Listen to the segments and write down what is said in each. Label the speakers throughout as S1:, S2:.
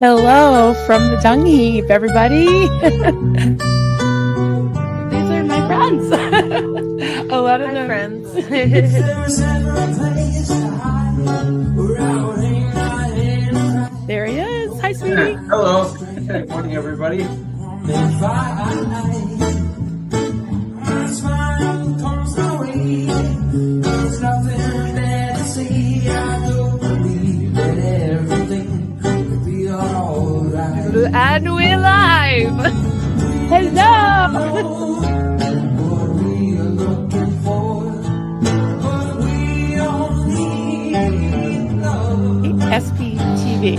S1: Hello from the dung heap, everybody. These are my friends. A lot of
S2: Hi,
S1: them.
S2: friends.
S1: There he is. Hi, sweetie.
S3: Hello. Good morning, everybody.
S2: And we're live.
S1: Hello. SPTV.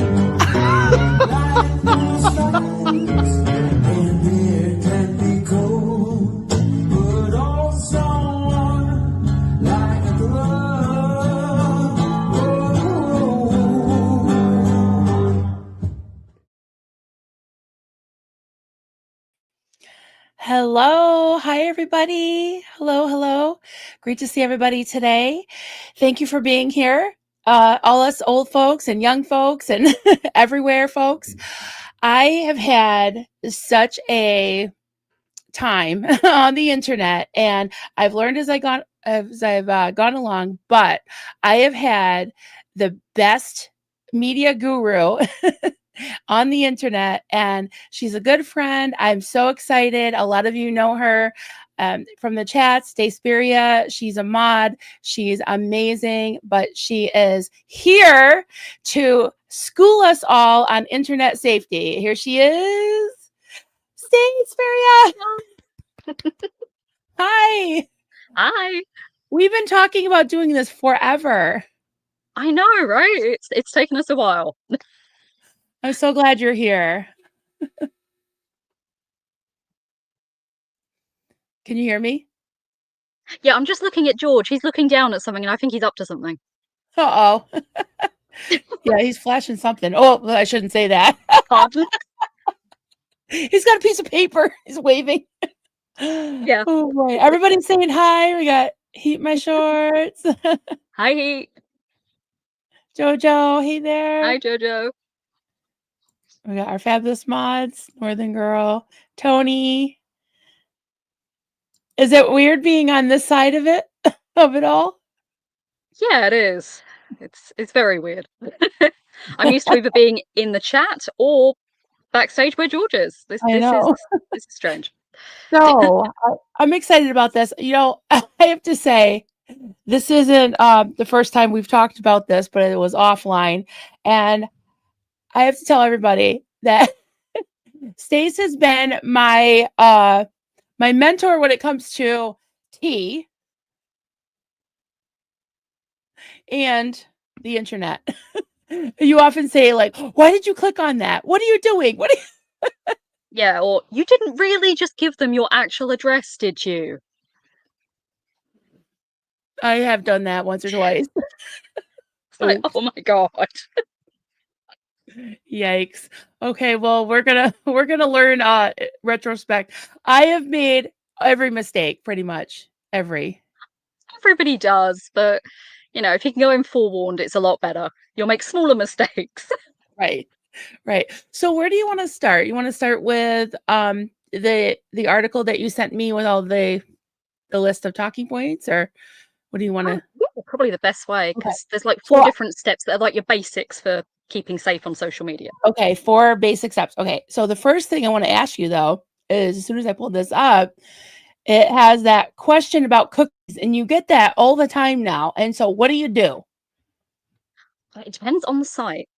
S1: Hello. Hi, everybody. Hello. Great to see everybody today. Thank you for being here. All us old folks and young folks and everywhere folks. I have had such a time on the internet, and I've learned as I've gone along, but I have had the best media guru on the internet, and she's a good friend. I'm so excited. A lot of you know her from the chat. Stacespiria. She's a mod. She's amazing, but she is here to school us all on internet safety. Here she is. Stacespiria. Hi.
S2: Hi.
S1: We've been talking about doing this forever.
S2: I know, right? It's taken us a while.
S1: I'm so glad you're here. Can you hear me?
S2: Yeah, I'm just looking at George. He's looking down at something, and I think he's up to something.
S1: Uh-oh. Yeah, he's flashing something. Oh, I shouldn't say that.
S2: Pardon?
S1: He's got a piece of paper. He's waving.
S2: Yeah.
S1: Oh boy. Everybody's saying hi. We got Heat My Shorts.
S2: Hi.
S1: Jojo, hey there.
S2: Hi, Jojo.
S1: We got our fabulous mods, Northern Girl, Tony. Is it weird being on this side of it all?
S2: Yeah, it is. It's very weird. I'm used to either being in the chat or backstage where George is. This
S1: I
S2: is
S1: know.
S2: this is strange.
S1: So I'm excited about this. You know, I have to say, this isn't the first time we've talked about this, but it was offline. And I have to tell everybody that Stace has been my mentor when it comes to tea and the internet. You often say, like, why did you click on that? What are you doing? What are you
S2: Yeah, or you didn't really just give them your actual address, did you?
S1: I have done that once or twice.
S2: It's like, oh my god.
S1: Yikes. Okay, well, we're gonna learn retrospect. I have made every mistake, pretty much. Every.
S2: Everybody does, but you know, if you can go in forewarned, it's a lot better. You'll make smaller mistakes.
S1: Right. So where do you want to start? You want to start with the article that you sent me with all the list of talking points, or what do you want to?
S2: Yeah, probably the best way,
S1: Okay.
S2: because there's like 4
S1: So
S2: different steps that are like your basics for keeping safe on social media.
S1: okay, 4 basic steps. Okay, so the first thing I want to ask you though is, as soon as I pulled this up, it has that question about cookies, and you get that all the time now. And so, what do you do?
S2: It depends on the site.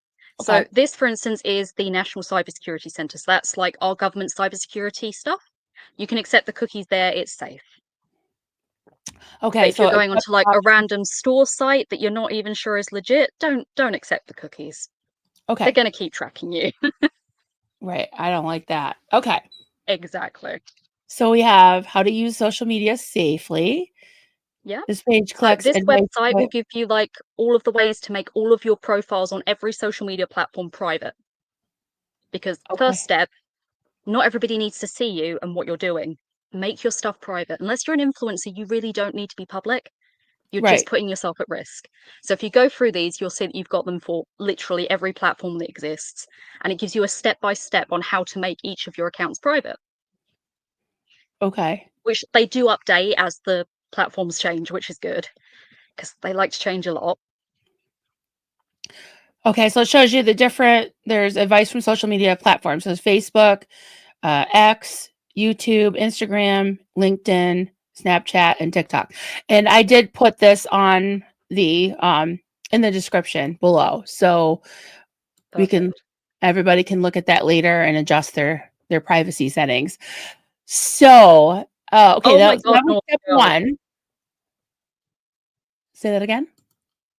S2: So
S1: Okay.
S2: this, for instance, is the National Cybersecurity Centre. So that's like our government cybersecurity stuff. You can accept the cookies there, it's safe.
S1: Okay.
S2: But if
S1: So
S2: you're going onto like a random store site that you're not even sure is legit, don't accept the cookies. They're
S1: okay,
S2: going to keep tracking you.
S1: right. I don't like that. Okay.
S2: Exactly.
S1: So we have how to use social media safely.
S2: Yeah.
S1: This page
S2: So
S1: collects
S2: this
S1: advice.
S2: website will give you like all of the ways to make all of your profiles on every social media platform private. Because
S1: Okay.
S2: first step, not everybody needs to see you and what you're doing. Make your stuff private. Unless you're an influencer, you really don't need to be public. You're
S1: Right.
S2: just putting yourself at risk. So if you go through these, you'll see that you've got them for literally every platform that exists. And it gives you a step-by-step on how to make each of your accounts private,
S1: Okay.
S2: which they do update as the platforms change, which is good because they like to change a lot.
S1: Okay, so it shows you there's advice from social media platforms. So there's Facebook, X, YouTube, Instagram, LinkedIn, Snapchat, and TikTok. And I did put this on the in the description below. So
S2: Perfect.
S1: everybody can look at that later and adjust their privacy settings. So okay,
S2: Oh my
S1: that
S2: God,
S1: was
S2: no,
S1: step
S2: no.
S1: one. Say that again.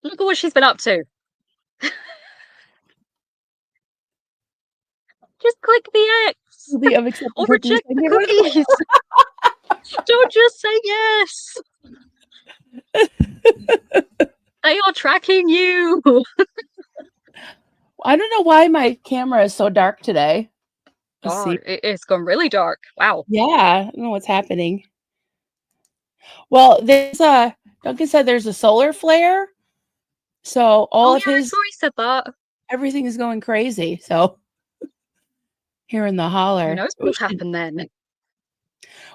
S2: Look at what she's been up to. Just click the X
S1: The unaccepted
S2: or
S1: cookies.
S2: reject the cookies. Don't just say yes. They are tracking you.
S1: I don't know why my camera is so dark today. Let's
S2: Oh,
S1: see.
S2: it's gone really dark. Wow.
S1: Yeah, I don't know what's happening. Well, Duncan said there's a solar flare. So all
S2: Oh
S1: of
S2: yeah, I saw he said that.
S1: everything is going crazy. So here in the
S2: Who
S1: holler.
S2: knows what'll happen then?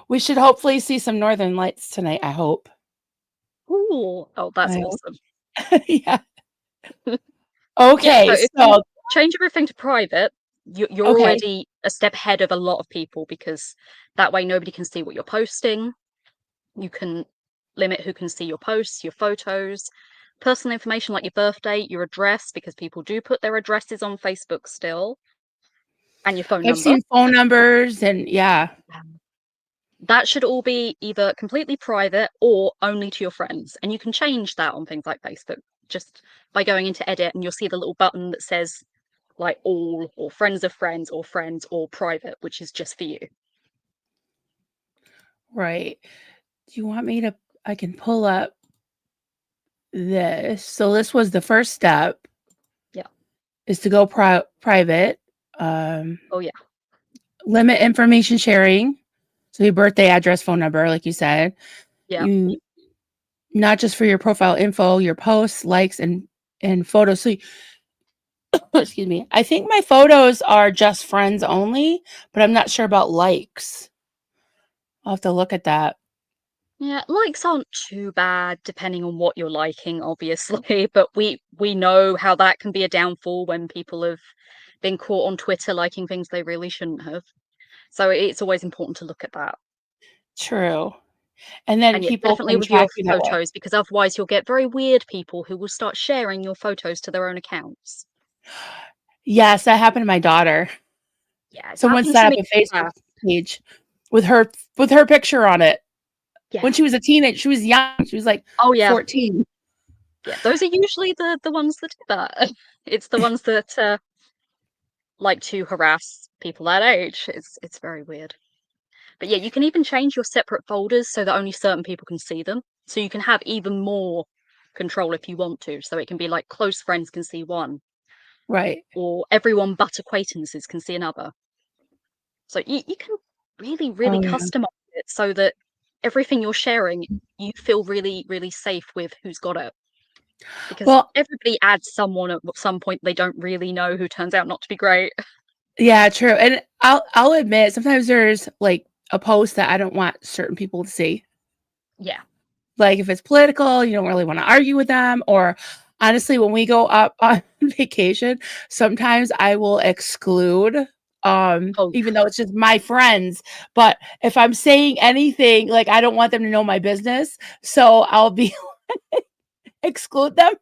S1: We should hopefully see some northern lights tonight, I hope.
S2: Ooh. Oh, that's
S1: I
S2: awesome.
S1: hope. Yeah.
S2: Yeah, so
S1: Okay,
S2: if you
S1: so
S2: change everything to private, you're
S1: okay.
S2: already a step ahead of a lot of people because that way nobody can see what you're posting. You can limit who can see your posts, your photos, personal information like your birth date, your address, because people do put their addresses on Facebook still, and your phone
S1: I've
S2: number.
S1: seen phone numbers and yeah.
S2: That should all be either completely private or only to your friends. And you can change that on things like Facebook just by going into edit, and you'll see the little button that says like all or friends of friends or private, which is just for you.
S1: Right. Do you want me to I can pull up this. So this was the first step.
S2: Yeah.
S1: Is to go private.
S2: Oh yeah.
S1: Limit information sharing. So your birthday, address, phone number, like you said.
S2: Yeah.
S1: You not just for your profile info, your posts, likes, and photos. So excuse me. I think my photos are just friends only, but I'm not sure about likes. I'll have to look at that.
S2: Yeah, likes aren't too bad depending on what you're liking, obviously, but we know how that can be a downfall when people have been caught on Twitter liking things they really shouldn't have. So it's always important to look at that.
S1: True. And then
S2: And yeah,
S1: people
S2: definitely
S1: can
S2: with your
S1: track you that way.
S2: photos, because otherwise you'll get very weird people who will start sharing your photos to their own accounts.
S1: Yes, that happened to my daughter.
S2: Yeah, it's
S1: Someone
S2: happened to
S1: set up
S2: me.
S1: a Facebook
S2: Yeah,
S1: page with her picture on it.
S2: yeah.
S1: When she was a teenager, she was young. She was like
S2: Oh yeah,
S1: 14.
S2: yeah. Those are usually the ones that do that. It's the ones that like to harass people that age. It's very weird. But yeah, you can even change your separate folders so that only certain people can see them. So you can have even more control if you want to. So it can be like close friends can see one,
S1: Right.
S2: or everyone but acquaintances can see another. So you can really, really
S1: Oh yeah.
S2: customize it so that everything you're sharing, you feel really, really safe with who's got it. Because
S1: Well,
S2: everybody adds someone at some point they don't really know who turns out not to be great.
S1: yeah, true. And I'll admit sometimes there's like a post that I don't want certain people to see.
S2: Yeah.
S1: Like if it's political, you don't really want to argue with them. Or honestly, when we go up on vacation, sometimes I will exclude,
S2: Oh,
S1: even though it's just my friends. But if I'm saying anything, like I don't want them to know my business, so I'll be exclude them.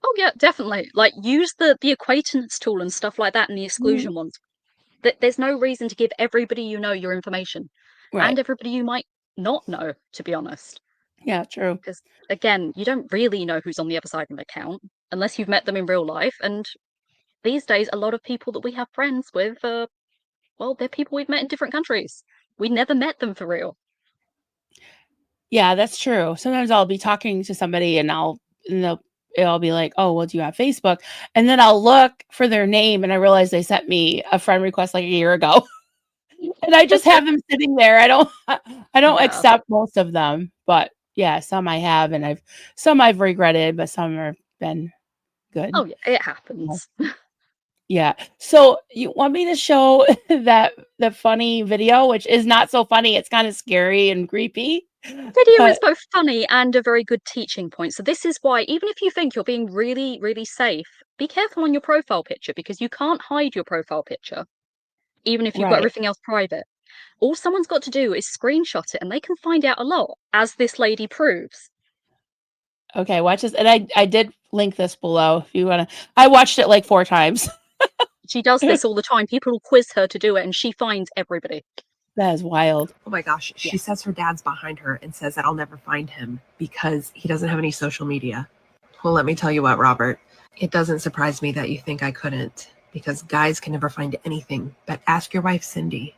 S2: oh yeah, definitely. Like use the acquaintance tool and stuff like that in the
S1: Mhm.
S2: exclusion ones. There's no reason to give everybody you know your information,
S1: Right.
S2: and everybody you might not know, to be honest.
S1: Yeah, true.
S2: Because again, you don't really know who's on the other side of an account unless you've met them in real life. And these days, a lot of people that we have friends with, well, they're people we've met in different countries. We never met them for real.
S1: Yeah, that's true. Sometimes I'll be talking to somebody and it'll be like, "Oh, well, do you have Facebook?" And then I'll look for their name and I realize they sent me a friend request like a year ago. And I just have them sitting there. I don't
S2: Yeah.
S1: accept most of them, but Yeah, some I have, and some I've regretted, but some have been good.
S2: Oh yeah, it happens.
S1: Yeah. So you want me to show the funny video, which is not so funny. It's kind of scary and creepy.
S2: Video is
S1: But
S2: both funny and a very good teaching point. So this is why, even if you think you're being really, really safe, be careful on your profile picture because you can't hide your profile picture, even if you've got
S1: right.
S2: everything else private. All someone's got to do is screenshot it and they can find out a lot, as this lady proves.
S1: Okay, watch this. And I did link this below if you want to. I watched it like 4 times.
S2: She does this all the time. People will quiz her to do it and she finds everybody.
S1: That is wild.
S4: Oh my gosh. She
S2: Yeah.
S4: says her dad's behind her and says that I'll never find him because he doesn't have any social media. Well, let me tell you what, Robert. It doesn't surprise me that you think I couldn't because guys can never find anything. But ask your wife, Cindy.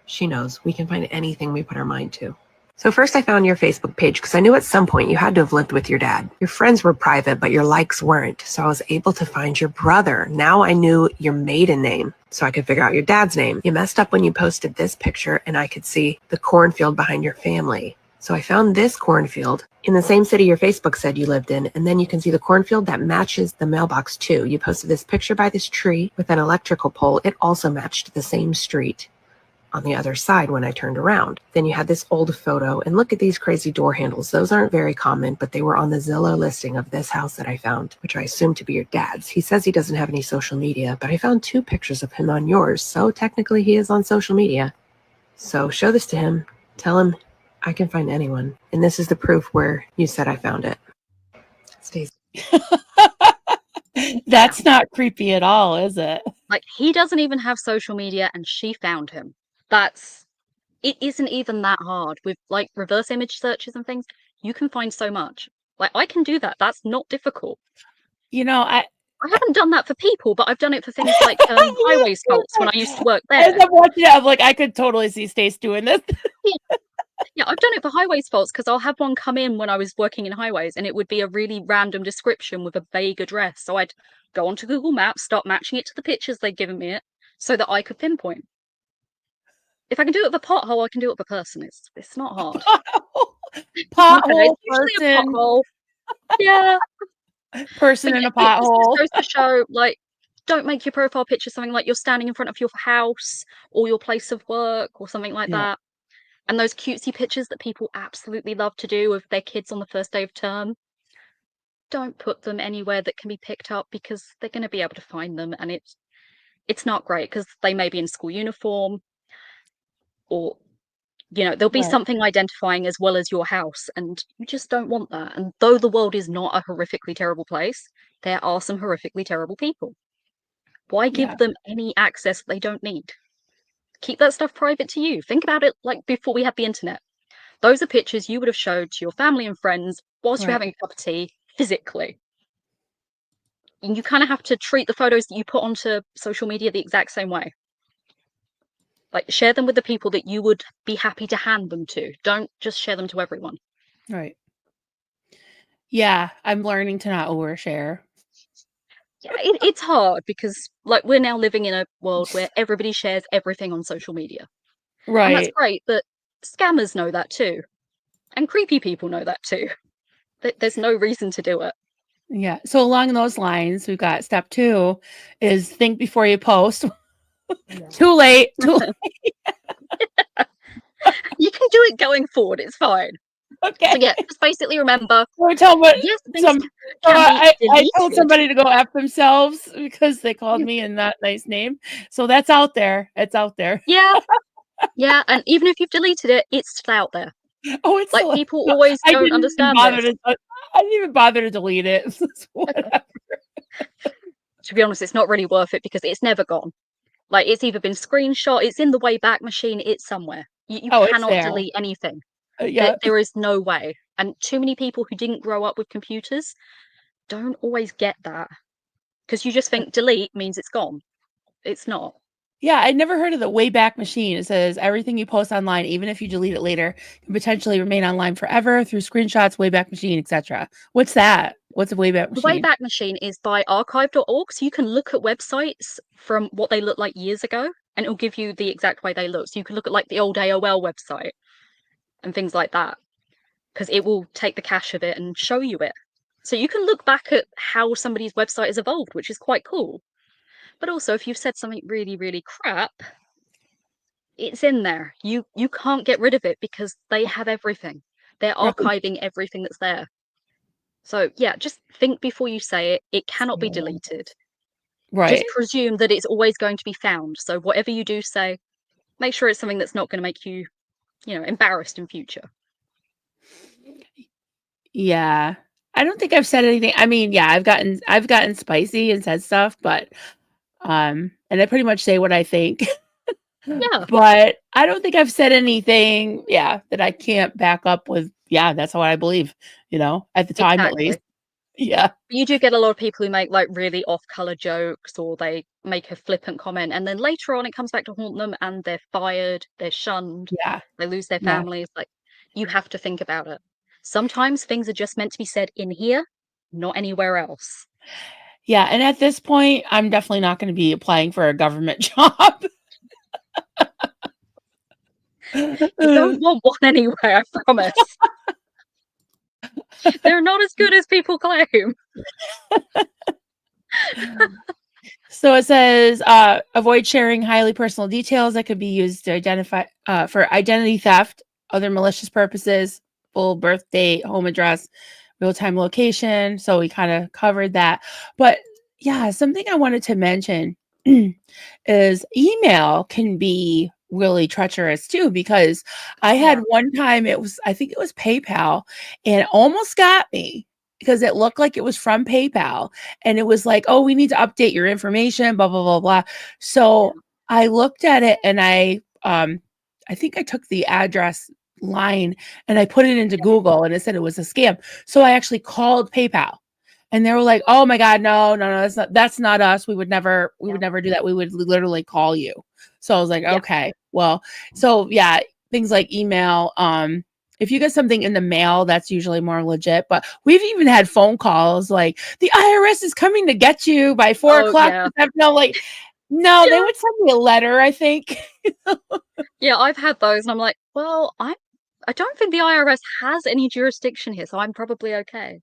S4: She knows we can find anything we put our mind to. So first I found your Facebook page because I knew at some point you had to have lived with your dad. Your friends were private, but your likes weren't. So I was able to find your brother. Now I knew your maiden name, so I could figure out your dad's name. You messed up when you posted this picture and I could see the cornfield behind your family. So I found this cornfield in the same city your Facebook said you lived in, and then you can see the cornfield that matches the mailbox too. You posted this picture by this tree with an electrical pole. It also matched the same street on the other side when I turned around. Then you had this old photo, and look at these crazy door handles. Those aren't very common, but they were on the Zillow listing of this house that I found, which I assume to be your dad's. He says he doesn't have any social media, but I found 2 pictures of him on yours, so technically he is on social media. So show this to him. Tell him I can find anyone. And this is the proof where you said I found it. Stace.
S1: That's not creepy at all, is it?
S2: Like, he doesn't even have social media and she found him. It isn't even that hard. With like reverse image searches and things, you can find so much. Like, I can do that. That's not difficult.
S1: You know,
S2: I haven't done that for people, but I've done it for things like highway faults when I used to work
S1: as
S2: there.
S1: I'm watching it, I'm like, I could totally see Stace doing this.
S2: Yeah, I've done it for highways faults because I'll have one come in when I was working in highways and it would be a really random description with a vague address. So I'd go onto Google Maps, start matching it to the pictures they'd given me it so that I could pinpoint. If I can do it with a pothole, I can do it with a person. It's not hard.
S1: Pothole
S2: It's usually a
S1: person,
S2: pothole. Yeah.
S1: person
S2: But
S1: in
S2: yeah,
S1: a pothole.
S2: it just goes to show, like, don't make your profile picture something like you're standing in front of your house or your place of work or something like
S1: Yeah.
S2: that. And those cutesy pictures that people absolutely love to do of their kids on the first day of term, don't put them anywhere that can be picked up because they're going to be able to find them, and it's not great because they may be in school uniform or there'll be
S1: Right.
S2: something identifying as well as your house, and you just don't want that. And though the world is not a horrifically terrible place, there are some horrifically terrible people. Why give
S1: Yeah.
S2: them any access they don't need? Keep that stuff private to you. Think about it like before we had the internet. Those are pictures you would have showed to your family and friends whilst you're
S1: Right.
S2: having a cup of tea physically. And you kind of have to treat the photos that you put onto social media the exact same way. Like, share them with the people that you would be happy to hand them to. Don't just share them to everyone.
S1: Right. Yeah, I'm learning to not overshare.
S2: Yeah, it's hard because, like, we're now living in a world where everybody shares everything on social media. And that's
S1: Right.
S2: great, but scammers know that too. And creepy people know that too. There's no reason to do it.
S1: Yeah. So along those lines, we've got step 2 is think before you post. Too late. Too late.
S2: You can do it going forward, it's fine.
S1: Okay.
S2: So yeah, just basically remember,
S1: Or tell me
S2: yes, things
S1: some.
S2: can
S1: I
S2: be
S1: told
S2: deleted.
S1: somebody to go F themselves because they called me a not nice name. So that's out there. It's out there.
S2: Yeah, and even if you've deleted it, it's still out there.
S1: Oh, it's
S2: Like,
S1: still,
S2: people always
S1: I
S2: don't
S1: didn't even
S2: understand
S1: bother
S2: this.
S1: to. I didn't even bother to delete it. Whatever.
S2: To be honest, it's not really worth it because it's never gone. Like, it's either been screenshot, it's in the Wayback Machine, it's somewhere. You
S1: Oh, it's
S2: cannot
S1: there.
S2: delete anything.
S1: Yeah.
S2: There is no way. And too many people who didn't grow up with computers don't always get that. Because you just think delete means it's gone. It's not.
S1: Yeah, I never heard of the Wayback Machine. It says everything you post online, even if you delete it later, can potentially remain online forever through screenshots, Wayback Machine, etc. What's that? What's a Wayback
S2: The
S1: Machine?
S2: Wayback Machine is by archive.org, so you can look at websites from what they look like years ago, and it'll give you the exact way they look. So you can look at like the old AOL website and things like that. because it will take the cache of it and show you it. So you can look back at how somebody's website has evolved, which is quite cool. But also, if you've said something really, really crap, it's in there. You can't get rid of it because they have everything. They're
S1: Right.
S2: archiving everything that's there. So yeah, just think before you say it. It cannot be deleted.
S1: Right.
S2: Just presume that it's always going to be found. So whatever you do say, make sure it's something that's not going to make you, embarrassed in future.
S1: Yeah. I don't think I've said anything. I mean, yeah, I've gotten spicy and said stuff, but and I pretty much say what I think.
S2: Yeah.
S1: But I don't think I've said anything, that I can't back up with, that's what I believe, at the time at least. Yeah.
S2: You do get a lot of people who make like really off-color jokes, or they make a flippant comment, and then later on it comes back to haunt them, and they're fired, they're shunned,
S1: Yeah.
S2: they lose their
S1: Yeah.
S2: families. Like, you have to think about it. Sometimes things are just meant to be said in here, not anywhere else.
S1: Yeah. And at this point, I'm definitely not going to be applying for a government job.
S2: You don't want one anyway, I promise. They're not as good as people claim.
S1: So it says, avoid sharing highly personal details that could be used to identify for identity theft, other malicious purposes, full birth date, home address, real-time location. So we kind of covered that. But yeah, something I wanted to mention is email can be really treacherous too, because I had one time, I think it was PayPal, and it almost got me because it looked like it was from PayPal, and it was like, oh, we need to update your information, blah, blah, blah, blah. So I looked at it, and I think I took the address line and I put it into Google, and it said it was a scam. So I actually called PayPal, and they were like, oh my God, no, that's not us. We would never do that. We would literally call you. So I was like, okay, well, so yeah, things like email, if you get something in the mail, that's usually more legit. But we've even had phone calls like, the IRS is coming to get you by 4 o'clock. No, like, no, they would send me a letter, I think.
S2: Yeah, I've had those, and I'm like, well, I don't think the IRS has any jurisdiction here, so I'm probably okay.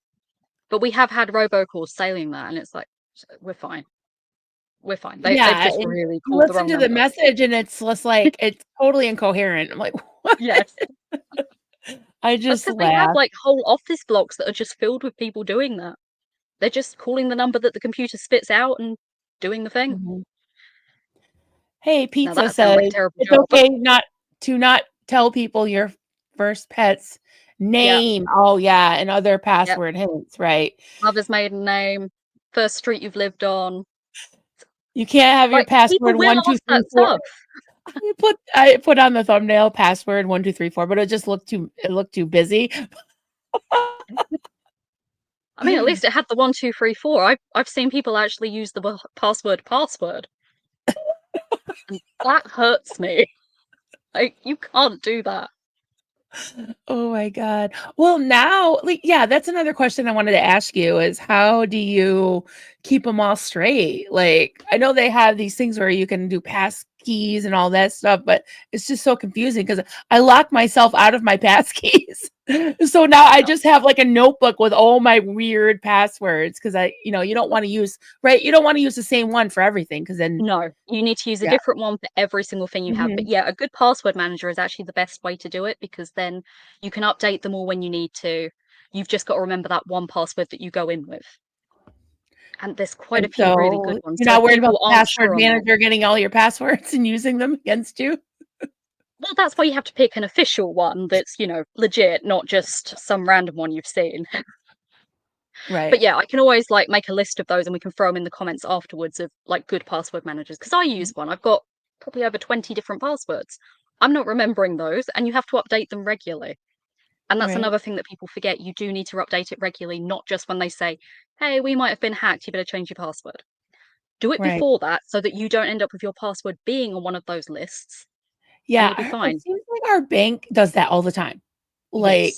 S2: But we have had robocalls saying that, and it's like, we're fine. We're fine. They've just really called the wrong
S1: listen to
S2: number.
S1: the message, and it's just like, it's totally incoherent. I'm like, what?
S2: Yes.
S1: I just
S2: laugh. They have like whole office blocks that are just filled with people doing that. They're just calling the number that the computer spits out and doing the thing.
S1: Mm-hmm. Hey, Pizza says
S2: like
S1: it's okay not tell people your first pet's name. Yeah. Oh yeah, and other password hints, right?
S2: Mother's maiden name, first street you've lived on.
S1: You can't have your password 1 2 3 4. I put on the thumbnail password 1 2 3 4, but it just looked too busy.
S2: I mean, at least it had the 1 2 3 4. I've seen people actually use the password. And that hurts me. Like, you can't do that.
S1: Oh my God. Well, now, that's another question I wanted to ask you is, how do you keep them all straight? Like, I know they have these things where you can do pass keys and all that stuff, but it's just so confusing because I lock myself out of my pass keys. So now I just have like a notebook with all my weird passwords because you don't want to use, right? You don't want to use the same one for everything because then.
S2: No, you need to use a different one for every single thing you have. But yeah, a good password manager is actually the best way to do it because then you can update them all when you need to. You've just got to remember that one password that you go in with. And there's quite a few really good ones.
S1: You're not worried about the password manager getting all your passwords and using them against you?
S2: Well, that's why you have to pick an official one that's, legit, not just some random one you've seen.
S1: Right.
S2: But yeah, I can always like make a list of those and we can throw them in the comments afterwards of like good password managers. Because I use one. I've got probably over 20 different passwords. I'm not remembering those, and you have to update them regularly. And that's another thing that people forget. You do need to update it regularly, not just when they say, hey, we might have been hacked, you better change your password. Do it before that so that you don't end up with your password being on one of those lists.
S1: Yeah,
S2: you'll be fine.
S1: It seems like our bank does that all the time. Like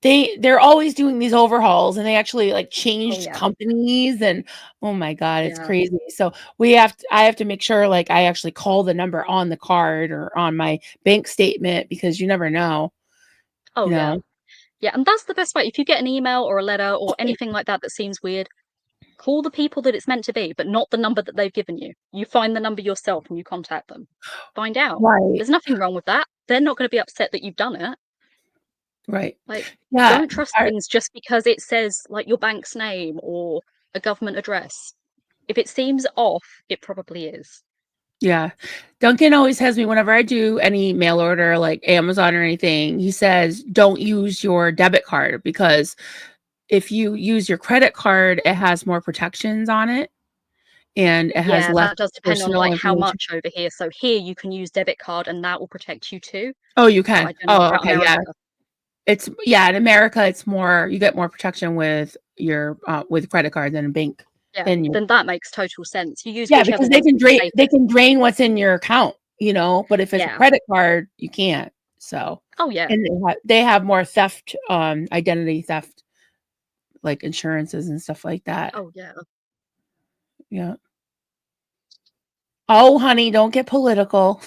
S1: they're always doing these overhauls, and they actually like changed companies, and oh my God, it's crazy. So I have to make sure like I actually call the number on the card or on my bank statement because you never know.
S2: Oh yeah. Yeah, and that's the best way. If you get an email or a letter or anything like that that seems weird, call the people that it's meant to be, but not the number that they've given you. You find the number yourself and you contact them. Find out.
S1: Right.
S2: There's nothing wrong with that. They're not going to be upset that you've done it.
S1: Right.
S2: Like,
S1: Yeah.
S2: don't trust things just because it says like your bank's name or a government address. If it seems off, it probably is.
S1: Yeah. Duncan always has me whenever I do any mail order like Amazon or anything, he says, don't use your debit card because if you use your credit card, it has more protections on it and it has
S2: Yeah,
S1: less
S2: that does depend on
S1: personal
S2: like how
S1: information.
S2: much over here. So here you can use debit card and that will protect you too.
S1: Oh, you
S2: But
S1: can.
S2: I don't know
S1: Oh,
S2: about
S1: okay. Yeah.
S2: America.
S1: It's in America, it's more, you get more protection with your with credit card than a bank.
S2: Yeah,
S1: Than your,
S2: then that makes total sense. You use
S1: yeah,
S2: whichever
S1: because they
S2: one's
S1: can drain
S2: safest.
S1: what's in your account, you know, but if it's a
S2: Yeah.
S1: credit card, you can't. So
S2: Oh yeah.
S1: and they have more theft, identity theft, like insurances and stuff like that.
S2: Oh yeah.
S1: Yeah. Oh, honey, don't get political.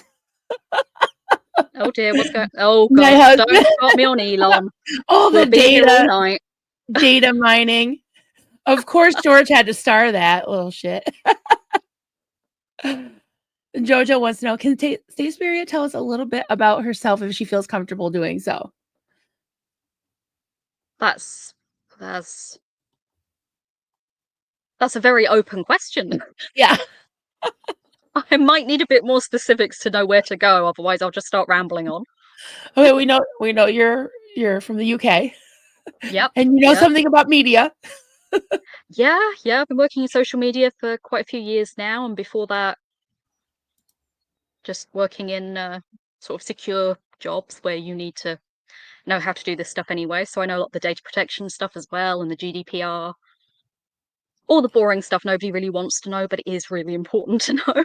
S2: Oh dear, what's going? Oh
S1: My
S2: god,
S1: husband.
S2: don't start me on Elon.
S1: All the
S2: We'll be here all night.
S1: data mining. Of course, George had to star that little shit. Jojo wants to know, can Stacespiria tell us a little bit about herself if she feels comfortable doing so?
S2: That's a very open question.
S1: Yeah.
S2: I might need a bit more specifics to know where to go, otherwise I'll just start rambling on.
S1: Okay, we know you're from the UK.
S2: Yep.
S1: And you know something about media.
S2: Yeah, I've been working in social media for quite a few years now, and before that, just working in sort of secure jobs where you need to know how to do this stuff anyway. So I know a lot of the data protection stuff as well, and the GDPR. All the boring stuff nobody really wants to know, but it is really important to know.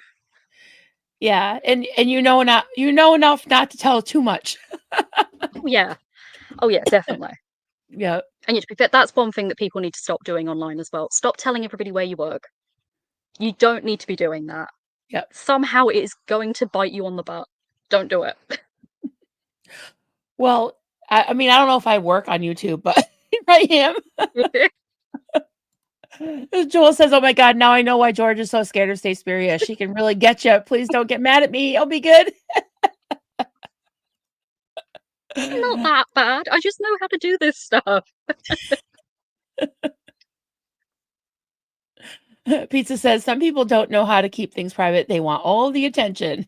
S1: Yeah, and you know enough not to tell too much.
S2: Oh yeah, definitely.
S1: Yeah.
S2: And to be fair, that's one thing that people need to stop doing online as well. Stop telling everybody where you work. You don't need to be doing that.
S1: Yeah.
S2: Somehow it is going to bite you on the butt. Don't do it.
S1: Well, I mean, I don't know if I work on YouTube, but I am. Joel says, "Oh my God, now I know why George is so scared of Stacespiria. She can really get you. Please don't get mad at me. I'll be good."
S2: Not that bad. I just know how to do this stuff.
S1: Pizza says, "Some people don't know how to keep things private. They want all the attention."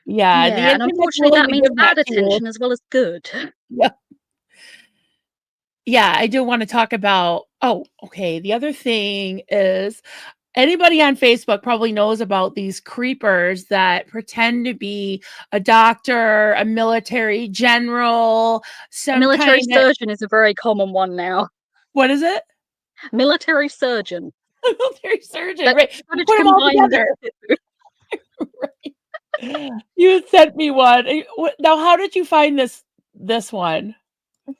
S1: Yeah, the
S2: and
S1: internet's
S2: unfortunately
S1: willing
S2: that
S1: to
S2: means
S1: give
S2: bad
S1: that to you.
S2: attention as well as good.
S1: Yeah. Yeah, I do want to talk about, okay. The other thing is anybody on Facebook probably knows about these creepers that pretend to be a doctor, a military general, some
S2: Military
S1: kind of,
S2: surgeon is a very common one now.
S1: what is it?
S2: Military surgeon.
S1: Military surgeon,
S2: But
S1: right?
S2: how did
S1: Put
S2: you
S1: them all
S2: combine
S1: together. Right. You sent me one. Now, how did you find this one?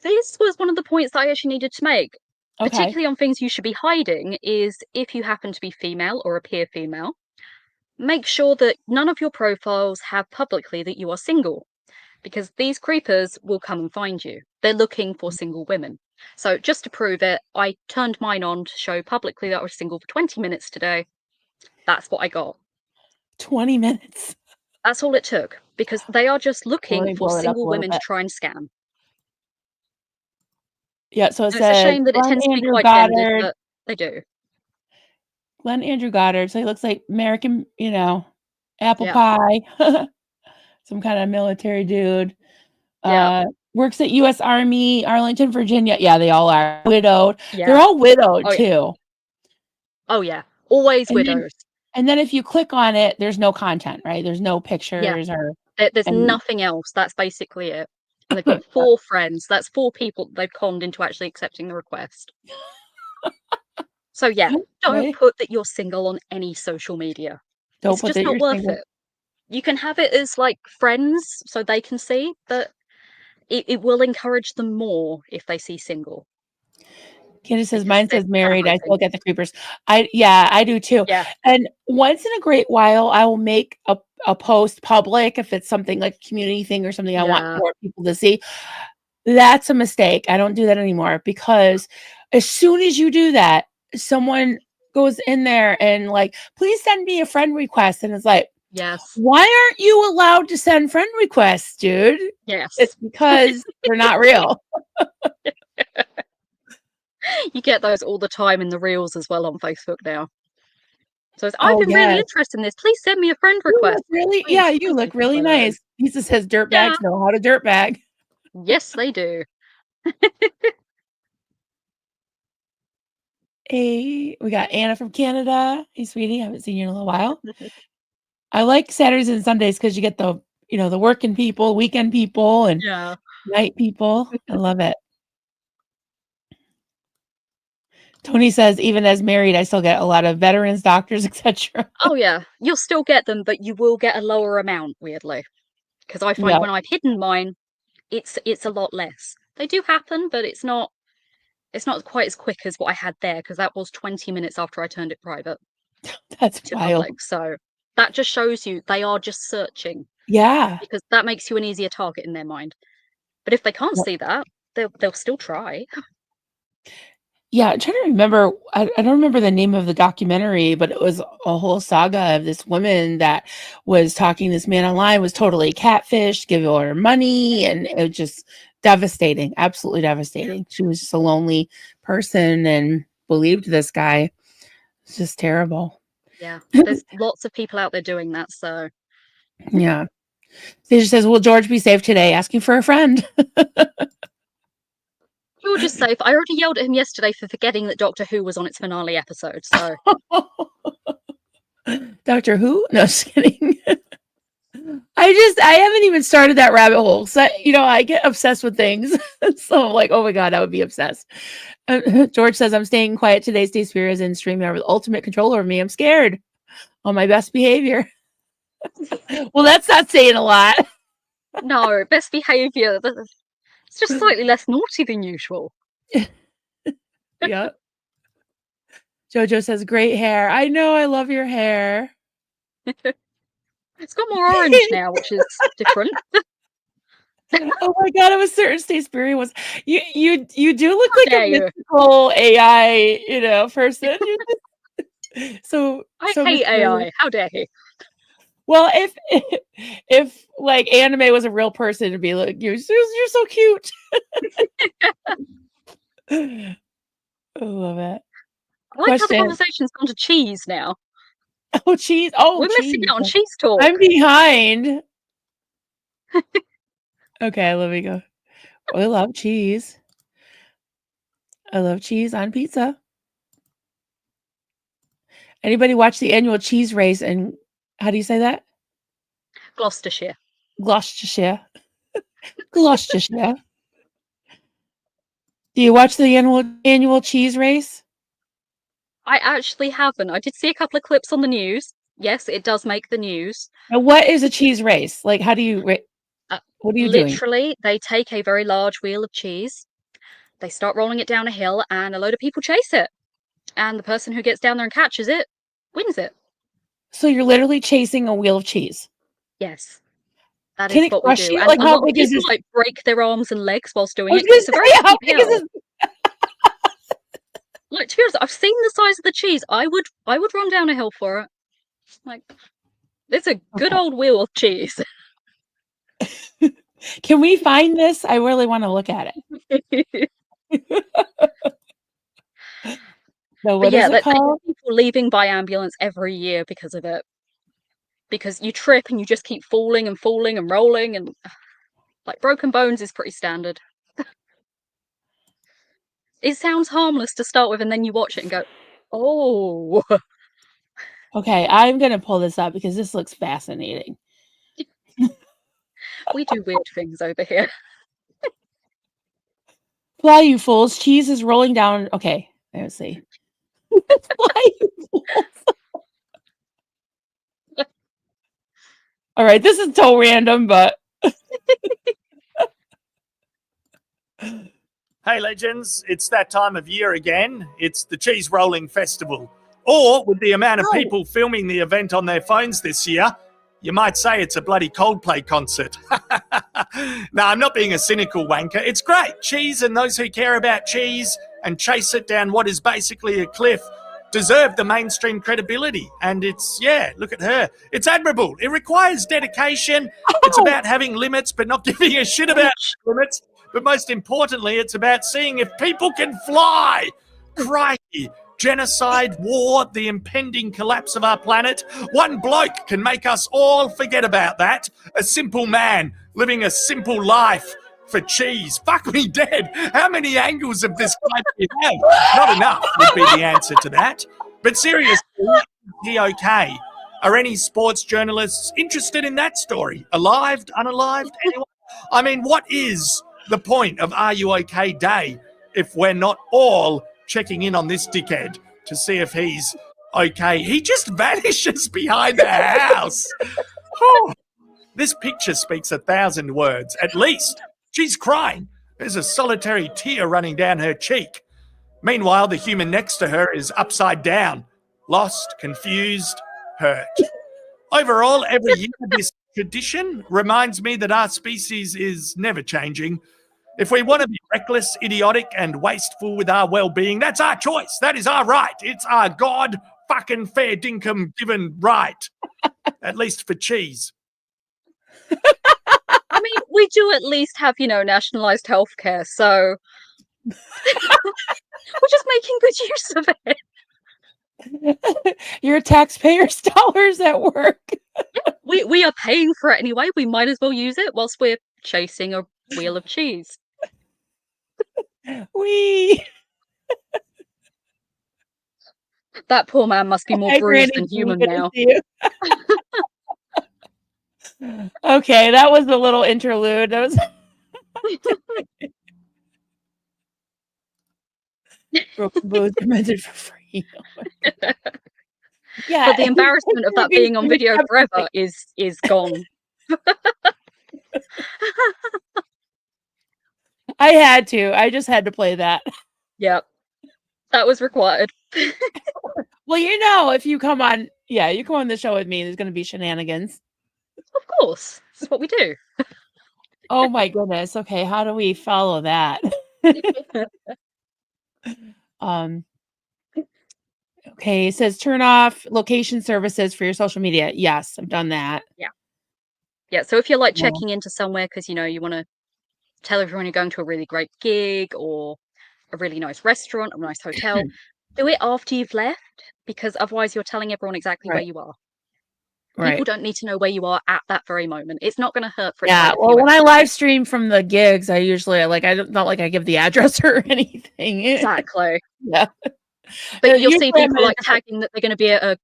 S2: This was one of the points that I actually needed to make.
S1: Okay.
S2: Particularly on things you should be hiding is if you happen to be female or appear female, make sure that none of your profiles have publicly that you are single, because these creepers will come and find you. They're looking for single women. So just to prove it, I turned mine on to show publicly that I was single for 20 minutes today. That's what I got.
S1: 20 minutes.
S2: That's all it took, because they are just looking for
S1: blow it up a
S2: single
S1: little
S2: women to
S1: bit.
S2: try and scam.
S1: Yeah, so it
S2: It's a
S1: says
S2: shame that it
S1: Glenn
S2: tends to be
S1: Andrew
S2: quite gendered,
S1: Goddard.
S2: but they do.
S1: Glenn Andrew Goddard. So he looks like American, apple
S2: Yeah.
S1: pie. Some kind of military dude.
S2: Yeah.
S1: Works at U.S. Army, Arlington, Virginia. Yeah, they all are widowed.
S2: Yeah.
S1: They're all widowed
S2: Oh, yeah.
S1: too.
S2: Oh yeah, always
S1: And
S2: widows.
S1: And then if you click on it, there's no content, right? There's no pictures or
S2: There's nothing else. That's basically it. And they've got 4 friends. That's 4 people that they've conned into actually accepting the request. So yeah, don't put that you're single on any social media. It's just not worth it. You can have it as like friends so they can see, but it will encourage them more if they see single.
S1: Candace says, mine says married. I still get the creepers. I do too.
S2: Yeah.
S1: And once in a great while, I will make a post public if it's something like a community thing or something I want more people to see. That's a mistake. I don't do that anymore because as soon as you do that, someone goes in there and like, please send me a friend request. And it's like,
S2: Yes.
S1: why aren't you allowed to send friend requests, dude?
S2: Yes.
S1: It's because they're not real.
S2: You get those all the time in the reels as well on Facebook now. So I've
S1: Oh,
S2: been really
S1: yes.
S2: interested in this. Please send me a friend
S1: You
S2: request.
S1: look really,
S2: Please,
S1: yeah, you
S2: please
S1: look
S2: take a
S1: really
S2: photo.
S1: nice. Lisa says dirtbags
S2: Yeah.
S1: know how to dirtbag.
S2: Yes, they do.
S1: Hey, we got Anna from Canada. Hey, sweetie, haven't seen you in a little while. I like Saturdays and Sundays because you get the, the working people, weekend people, and
S2: Yeah.
S1: night people. I love it. Tony says, even as married, I still get a lot of veterans, doctors, etc.
S2: Oh yeah, you'll still get them, but you will get a lower amount, weirdly. Because I find
S1: Yeah.
S2: when I've hidden mine, it's a lot less. They do happen, but it's not quite as quick as what I had there, because that was 20 minutes after I turned it private
S1: That's
S2: to
S1: wild.
S2: public. So that just shows you they are just searching,
S1: Yeah.
S2: because that makes you an easier target in their mind. But if they can't
S1: Yep.
S2: see that, they'll still try.
S1: Yeah, I'm trying to remember. I don't remember the name of the documentary, but it was a whole saga of this woman that was talking to this man online, was totally catfished, give her money, and it was just devastating, absolutely devastating. She was just a lonely person and believed this guy. It's just terrible.
S2: Yeah, there's lots of people out there doing that. So
S1: Yeah. She just says, "Will George be safe today?" Asking for a friend.
S2: George is safe. I already yelled at him yesterday for forgetting that Doctor Who was on its finale episode. So
S1: Doctor Who? No, just kidding. I haven't even started that rabbit hole. So, I get obsessed with things. So I'm like, oh my God, I would be obsessed. George says, I'm staying quiet today. Stacespiria is in StreamYard with ultimate control over me. I'm scared on my best behavior. Well, that's not saying a lot.
S2: no, best behavior. It's just slightly less naughty than usual.
S1: Yeah. Jojo says, great hair. I know. I love your hair.
S2: It's got more orange now, which is different.
S1: Oh my God, I was certain Stacespiria was you do look
S2: How
S1: like
S2: dare
S1: a
S2: you.
S1: mystical AI, person. So
S2: hate AI. How dare he?
S1: Well, if like anime was a real person, it'd be like you're so cute. I love it.
S2: I like how the
S1: Question.
S2: conversation's gone to cheese now.
S1: Oh, cheese. Oh,
S2: We're
S1: cheese.
S2: missing out on cheese talk.
S1: I'm behind. Okay, let me go. I love cheese. I love cheese on pizza. Anybody watch the annual cheese race? And how do you say that?
S2: Gloucestershire.
S1: Gloucestershire. Gloucestershire. Do you watch the annual cheese race?
S2: I actually haven't. I did see a couple of clips on the news. Yes, it does make the news.
S1: Now, what is a cheese race? Like, how do you? What are you doing?
S2: Literally, they take a very large wheel of cheese, they start rolling it down a hill, and a load of people chase it. And the person who gets down there and catches it wins it.
S1: So you're literally chasing a wheel of cheese.
S2: Yes. That
S1: Can
S2: is
S1: it
S2: what we
S1: crush
S2: do.
S1: you?
S2: And
S1: Like,
S2: a
S1: how
S2: lot of
S1: big is
S2: people
S1: this?
S2: break their arms and legs whilst
S1: I
S2: doing
S1: was
S2: it.
S1: gonna
S2: It's a very
S1: say, how
S2: steep
S1: big is
S2: hill.
S1: this?
S2: Like, to be honest, I've seen the size of the cheese. I would run down a hill for it. Like, it's a good old wheel of cheese.
S1: Can we find this? I really want to look at it. So what is it called?
S2: People leaving by ambulance every year because of it. Because you trip and you just keep falling and falling and rolling, and like broken bones is pretty standard. It sounds harmless to start with, and then you watch it and go, oh.
S1: Okay, I'm gonna pull this up because this looks fascinating.
S2: We do weird things over here.
S1: Fly, you fools! Cheese is rolling down. Okay, let's see. Fly, you fools! All right, this is so random, but
S5: Hey legends, it's that time of year again. It's the Cheese Rolling Festival. Or, with the amount of people filming the event on their phones this year, You might say it's a bloody Coldplay concert. No, I'm not being a cynical wanker. It's great. Cheese and those who care about cheese and chase it down what is basically a cliff deserve the mainstream credibility. And it's, yeah, look at her. It's admirable. It requires dedication. It's about having limits, but not giving a shit about limits. But most importantly, it's about seeing if people can fly. Crikey. Genocide, war, the impending collapse of our planet. One bloke can make us all forget about that. A simple man living a simple life for cheese. Fuck me dead. How many angles of this guy do you have? Not enough would be the answer to that. But seriously, is he okay? Are any sports journalists interested in that story? Alived, unalived, anyone? I mean, what is the point of Are You OK Day if we're not all checking in on this dickhead to see if he's okay? He just vanishes behind the house. Oh, this picture speaks 1,000 words, at least. She's crying. There's a solitary tear running down her cheek. Meanwhile, the human next to her is upside down, lost, confused, hurt. Overall, every year, this tradition reminds me that our species is never changing. If we want to be reckless, idiotic, and wasteful with our well-being, that's our choice. That is our right. It's our God-fucking fair dinkum given right. At least for cheese.
S2: I mean, we do at least have, nationalized healthcare, so we're just making good use of it.
S1: Your taxpayers' dollars at work.
S2: We are paying for it anyway. We might as well use it whilst we're chasing a wheel of cheese. That poor man must be more bruised than human now.
S1: Okay, that was a little interlude. That was broken bows invented for free. Yeah,
S2: but the embarrassment of that being on video forever is gone.
S1: I had to. I just had to play that.
S2: Yep. That was required.
S1: Well, if you come on, you come on the show with me, there's going to be shenanigans.
S2: Of course. That's what we do.
S1: Oh my goodness. Okay, how do we follow that? Okay, it says turn off location services for your social media. Yes, I've done that.
S2: Yeah, so if you're like checking into somewhere because you want to tell everyone you're going to a really great gig or a really nice restaurant or a nice hotel, do it after you've left, because otherwise you're telling everyone exactly where you are. People don't need to know where you are at that very moment. It's not going to hurt for it.
S1: Yeah, well, when I live stream from the gigs, I usually not like I give the address or anything.
S2: Exactly.
S1: Yeah.
S2: But you'll see people like tagging that they're going to be at a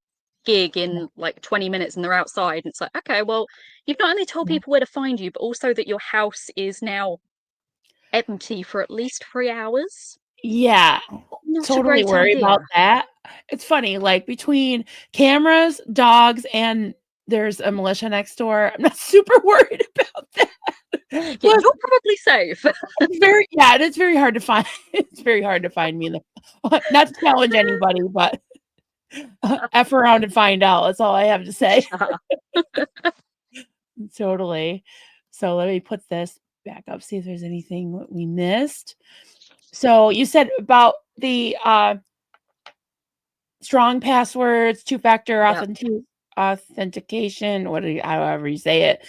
S2: gig in like 20 minutes and they're outside. And it's like, okay, well, you've not only told people where to find you, but also that your house is now empty for at least 3 hours.
S1: Yeah, totally worry about that. It's funny, like between cameras, dogs, and there's a militia next door. I'm not super worried about that.
S2: Yeah, you're probably safe.
S1: It's very hard to find. It's very hard to find me. Not to challenge anybody, but F around and find out. That's all I have to say. Totally. So let me put this back up, see if there's anything we missed. So you said about the strong passwords, two-factor authentication, however you say it.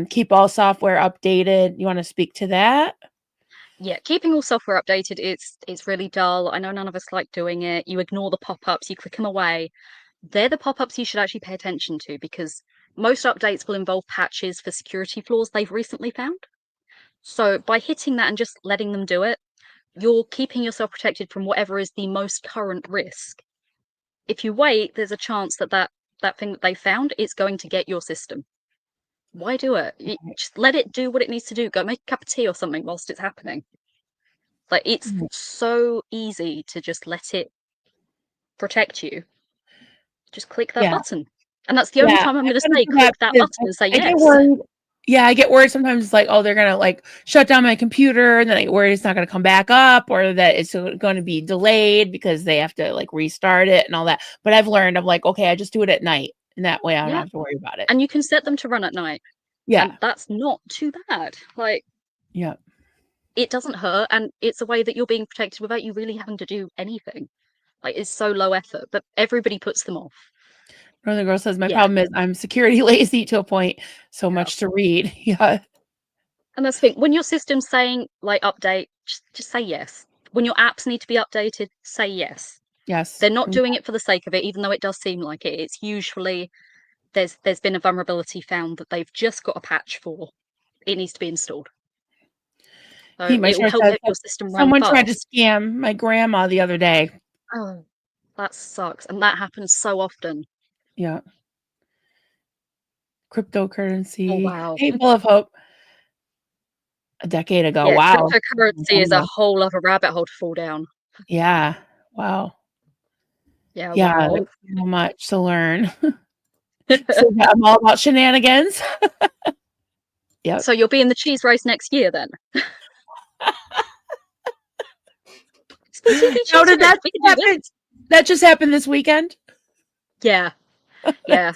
S1: Keep all software updated. You want to speak to that?
S2: Yeah, keeping all software updated, it's really dull. I know none of us like doing it. You ignore the pop-ups, you click them away. They're the pop-ups you should actually pay attention to, because most updates will involve patches for security flaws they've recently found. So by hitting that and just letting them do it, you're keeping yourself protected from whatever is the most current risk. If you wait, there's a chance that thing that they found is going to get your system. Why do it? Just let it do what it needs to do. Go make a cup of tea or something whilst it's happening. Like, it's so easy to just let it protect you. Just click that button. And that's the only time I'm going to say click that button and say yes.
S1: I get worried sometimes. It's like, oh, they're going to like shut down my computer, and then I get worried it's not going to come back up, or that it's going to be delayed because they have to like restart it and all that. But I've learned, I'm like, okay, I just do it at night and that way I don't
S2: Yeah.
S1: have to worry about it.
S2: And you can set them to run at night.
S1: Yeah.
S2: And that's not too bad. Like,
S1: Yeah.
S2: it doesn't hurt, and it's a way that you're being protected without you really having to do anything. Like, it's so low effort, but everybody puts them off.
S1: Northern Girl says, my
S2: Yeah.
S1: problem is I'm security lazy to a point. So
S2: Yeah.
S1: much to read. Yeah.
S2: And that's the thing. When your system's saying, like, update, just say yes. When your apps need to be updated, say yes.
S1: Yes.
S2: They're not doing it for the sake of it, even though it does seem like it. It's usually there's been a vulnerability found that they've just got a patch for. It needs to be installed. So
S1: Pete, my
S2: it will
S1: shirt
S2: help
S1: says,
S2: your system run
S1: someone
S2: fast.
S1: tried to scam my grandma the other day.
S2: Oh, that sucks. And that happens so often.
S1: Yeah. Cryptocurrency.
S2: Oh, wow.
S1: Hateful of Hope. A decade ago.
S2: Yeah,
S1: Wow.
S2: cryptocurrency is a whole other rabbit hole to fall down.
S1: Yeah. Wow.
S2: Yeah,
S1: Yeah.
S2: wow.
S1: There's so much to learn. So yeah, I'm all about shenanigans. Yep.
S2: So you'll be in the cheese race next year then? Specifically
S1: How did
S2: cheese race.
S1: that
S2: We can do
S1: happen?
S2: this.
S1: That just happened this weekend?
S2: Yeah. Yeah.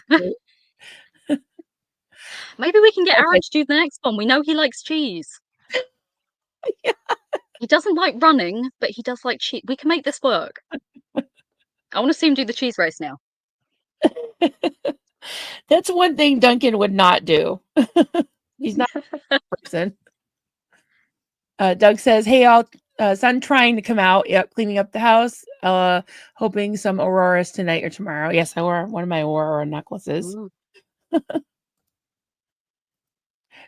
S2: Maybe we can get Aaron to do the next one. We know he likes cheese.
S1: Yeah.
S2: He doesn't like running, but he does like cheese. We can make this work. I want to see him do the cheese race now.
S1: That's one thing Duncan would not do. He's not a person. Doug says, hey, all sun trying to come out. Yep, cleaning up the house. Hoping some auroras tonight or tomorrow. Yes, I wore one of my aurora necklaces.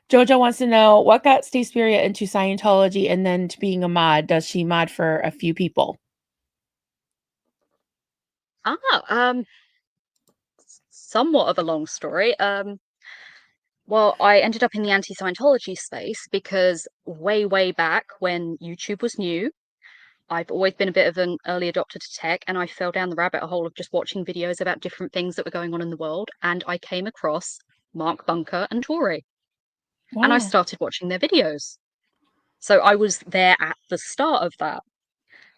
S1: Jojo wants to know what got Stacespiria into Scientology and then to being a mod. Does she mod for a few people?
S2: Somewhat of a long story. Well, I ended up in the anti-Scientology space because way back when YouTube was new, I've always been a bit of an early adopter to tech, and I fell down the rabbit hole of just watching videos about different things that were going on in the world, and I came across Mark Bunker and Tori.
S1: Wow.
S2: And I started watching their videos. So I was there at the start of that.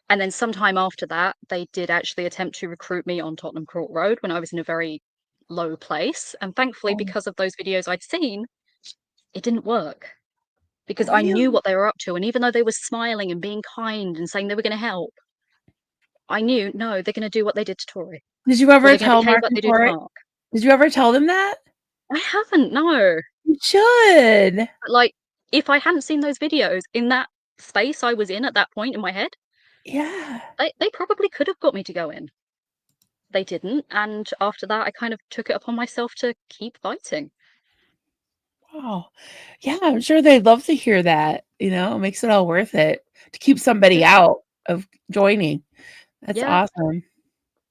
S2: And then sometime after that, they did actually attempt to recruit me on Tottenham Court Road when I was in a very low place. And thankfully, because of those videos I'd seen, it didn't work. Because I knew what they were up to. And even though they were smiling and being kind and saying they were going to help, I knew, no, they're going to do what they did to Tori.
S1: Did you ever tell
S2: Mark?
S1: Did you ever tell them that?
S2: I haven't, no.
S1: You should.
S2: Like, if I hadn't seen those videos in that space I was in at that point in my head,
S1: yeah,
S2: they probably could have got me to go in. They didn't, and after that I kind of took it upon myself to keep fighting.
S1: Wow. Yeah, I'm sure they'd love to hear that. You know, it makes it all worth it to keep somebody out of joining. That's awesome.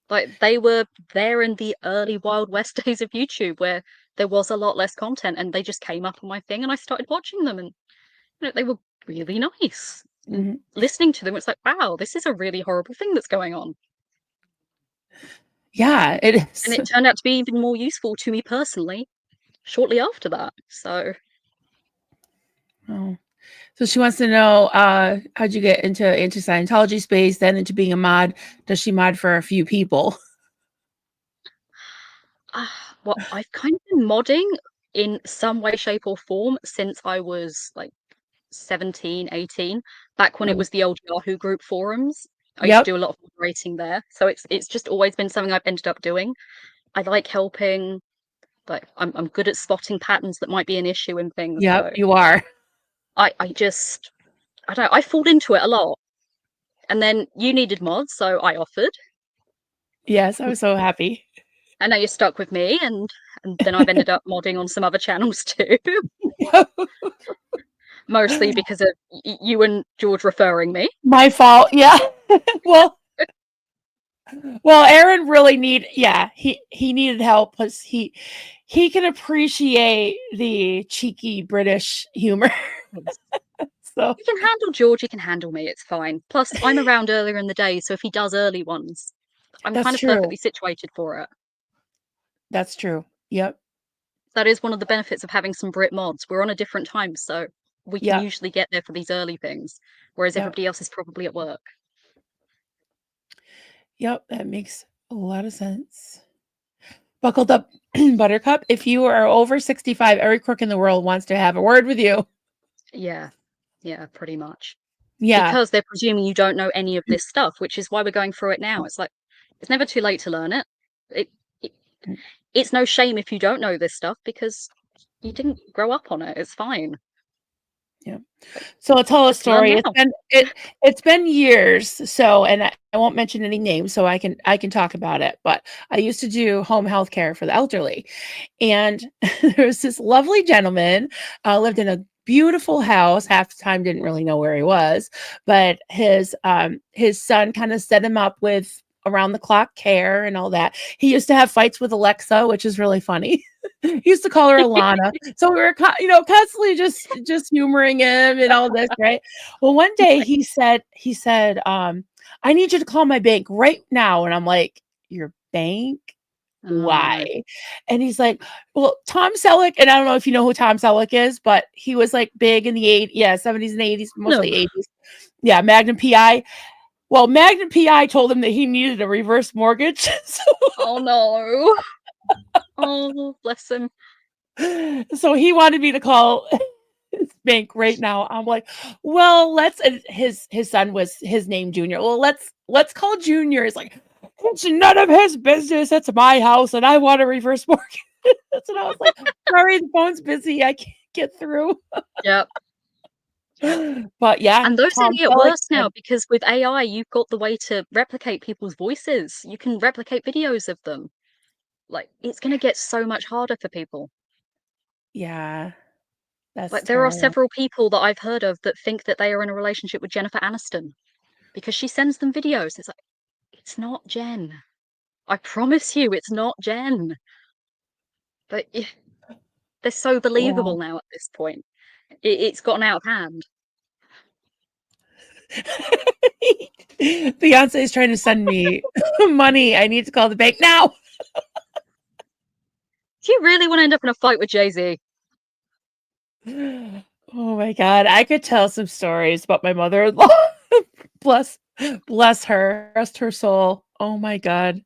S2: Like, they were there in the early Wild West days of YouTube where there was a lot less content, and they just came up on my thing and I started watching them, and you know, they were really nice.
S1: Mm-hmm.
S2: Listening to them, it's like, wow, this is a really horrible thing that's going on.
S1: Yeah, it is.
S2: And it turned out to be even more useful to me personally shortly after that. So
S1: she wants to know, how'd you get into Scientology space, then into being a mod? Does she mod for a few people?
S2: Well, I've kind of been modding in some way, shape, or form since I was like 17, 18, back when it was the old Yahoo group forums. I used to do a lot of moderating there. So it's just always been something I've ended up doing. I like helping, but I'm good at spotting patterns that might be an issue in things.
S1: Yep,
S2: so
S1: you are.
S2: I don't know, I fall into it a lot. And then you needed mods, so I offered.
S1: Yes, I was so happy.
S2: And now you're stuck with me, and then I've ended up modding on some other channels too. Mostly because of you and George referring me.
S1: My fault, yeah. well, Aaron really he needed help because he can appreciate the cheeky British humor. So
S2: you can handle George, you can handle me, it's fine. Plus, I'm around earlier in the day, so if he does early ones, I'm kind of perfectly situated for it.
S1: That's true. Yep.
S2: That is one of the benefits of having some Brit mods. We're on a different time, so we can usually get there for these early things, whereas everybody else is probably at work.
S1: Yep, that makes a lot of sense. buckled up Buttercup. If you are over 65, every crook in the world wants to have a word with you.
S2: Yeah, pretty much.
S1: Yeah.
S2: Because they're presuming you don't know any of this stuff, which is why we're going through it now. It's like, it's never too late to learn it. It it's no shame if you don't know this stuff because you didn't grow up on it. It's fine.
S1: Yeah. So I'll tell a
S2: Just learn
S1: story.
S2: now.
S1: It's been years. So, and I won't mention any names, so I can talk about it. But I used to do home health care for the elderly, and there was this lovely gentleman, lived in a beautiful house. Half the time didn't really know where he was, but his son kind of set him up with around the clock care and all that. He used to have fights with Alexa, which is really funny. He used to call her Alana. So we were, constantly just humoring him and all this, right? Well, one day he said, I need you to call my bank right now. And I'm like, your bank? Why? And he's like, well, Tom Selleck, and I don't know if you know who Tom Selleck is, but he was like big in the 70s and 80s, mostly 80s. Yeah, Magnum PI. Well, Magnum PI told him that he needed a reverse mortgage.
S2: Oh no. Oh, bless him.
S1: So he wanted me to call his bank right now. I'm like, well, and his son was his name Junior. Well, let's call Junior. It's like, it's none of his business. It's my house, and I want a reverse mortgage. And I was like, sorry, the phone's busy. I can't get through.
S2: Yep.
S1: But yeah,
S2: And those
S1: Tom
S2: only get
S1: Selleck
S2: worse now because with AI, you've got the way to replicate people's voices. You can replicate videos of them. Like, it's going to get so much harder for people.
S1: Yeah, that's
S2: Like, there are
S1: terrible.
S2: several people that I've heard of that think that they are in a relationship with Jennifer Aniston because she sends them videos. It's like, it's not Jen. I promise you, it's not Jen. But they're so believable now at this point. It's gotten out of hand.
S1: Beyonce is trying to send me money. I need to call the bank now.
S2: Do you really want to end up in a fight with Jay-Z?
S1: Oh my God. I could tell some stories about my mother-in-law. bless her. Rest her soul. Oh my God.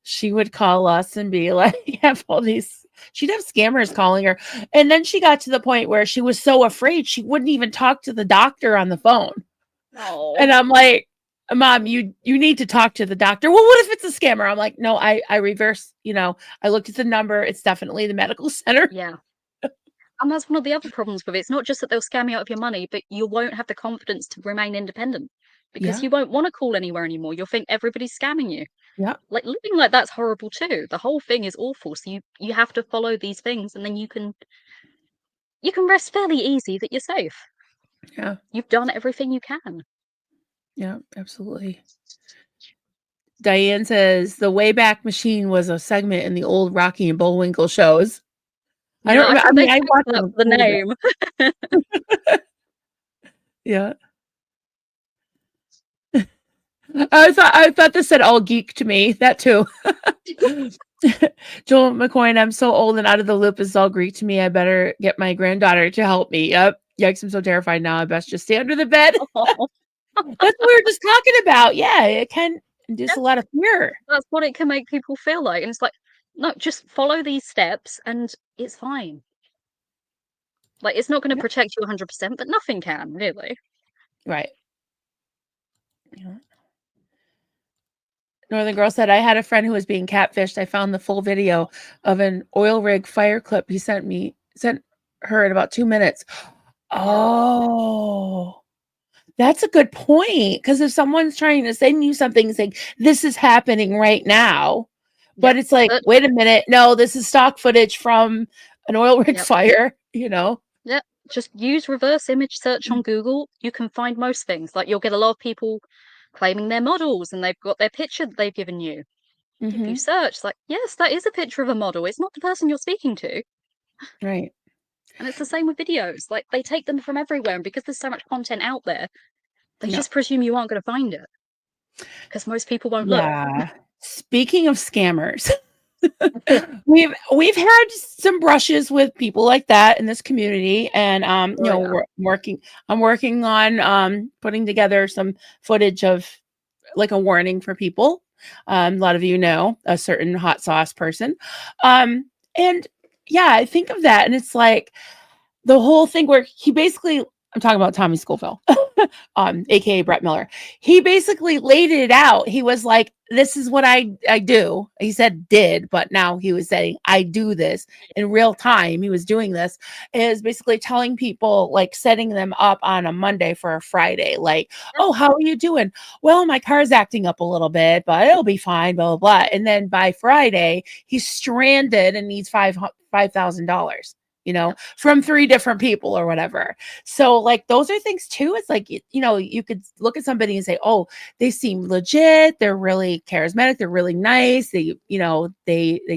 S1: She would call us and be like, have all these, she'd have scammers calling her. And then she got to the point where she was so afraid she wouldn't even talk to the doctor on the phone.
S2: Oh.
S1: And I'm like, Mom, you need to talk to the doctor. Well, what if it's a scammer? I'm like, no, I reverse, I looked at the number. It's definitely the medical center.
S2: Yeah. And that's one of the other problems with it. It's not just that they'll scam you out of your money, but you won't have the confidence to remain independent because you won't want to call anywhere anymore. You'll think everybody's scamming you.
S1: Yeah.
S2: Like, living like that's horrible too. The whole thing is awful. So you have to follow these things and then you can rest fairly easy that you're safe.
S1: Yeah.
S2: You've done everything you can.
S1: Yeah, absolutely. Diane says the Wayback Machine was a segment in the old Rocky and Bullwinkle shows. I don't remember. I mean, I watched them
S2: the name.
S1: Yeah. I thought this said all geek to me. That too. Joel McCoy, I'm so old and out of the loop. This is all Greek to me. I better get my granddaughter to help me. Yep. Yikes, I'm so terrified now. I best just stay under the bed. That's what we were just talking about. Yeah, it can induce a lot of fear.
S2: That's what it can make people feel like. And it's like, no, just follow these steps and it's fine. Like, it's not going to protect you 100%, but nothing can, really.
S1: Right. Yeah. Northern Girl said, I had a friend who was being catfished. I found the full video of an oil rig fire clip he sent her in about 2 minutes. Oh, that's a good point. Because if someone's trying to send you something saying this is happening right now, but it's like, wait a minute, no, this is stock footage from an oil rig fire, Yeah,
S2: just use reverse image search on Google. You can find most things. Like, you'll get a lot of people claiming they're models and they've got their picture that they've given you. If you search, like, yes, that is a picture of a model. It's not the person you're speaking to.
S1: Right.
S2: And it's the same with videos. Like, they take them from everywhere, and because there's so much content out there, they just presume you aren't going to find it. Because most people won't look.
S1: Speaking of scammers, we've had some brushes with people like that in this community, and I'm working on putting together some footage of like a warning for people A lot of you know a certain hot sauce person. And yeah, I think of that and it's like the whole thing where he basically, I'm talking about Tommy Scoville, aka Brett Miller. He basically laid it out. He was like, this is what I do. He said did, but now he was saying I do this in real time. He was doing this, is basically telling people, like setting them up on a Monday for a Friday, like, oh, how are you doing? Well, my car's acting up a little bit, but it'll be fine, blah, blah, blah. And then by Friday, he's stranded and needs $5,000. From 3 different people or whatever. So like, those are things too. It's like, you could look at somebody and say, oh, they seem legit. They're really charismatic. They're really nice. They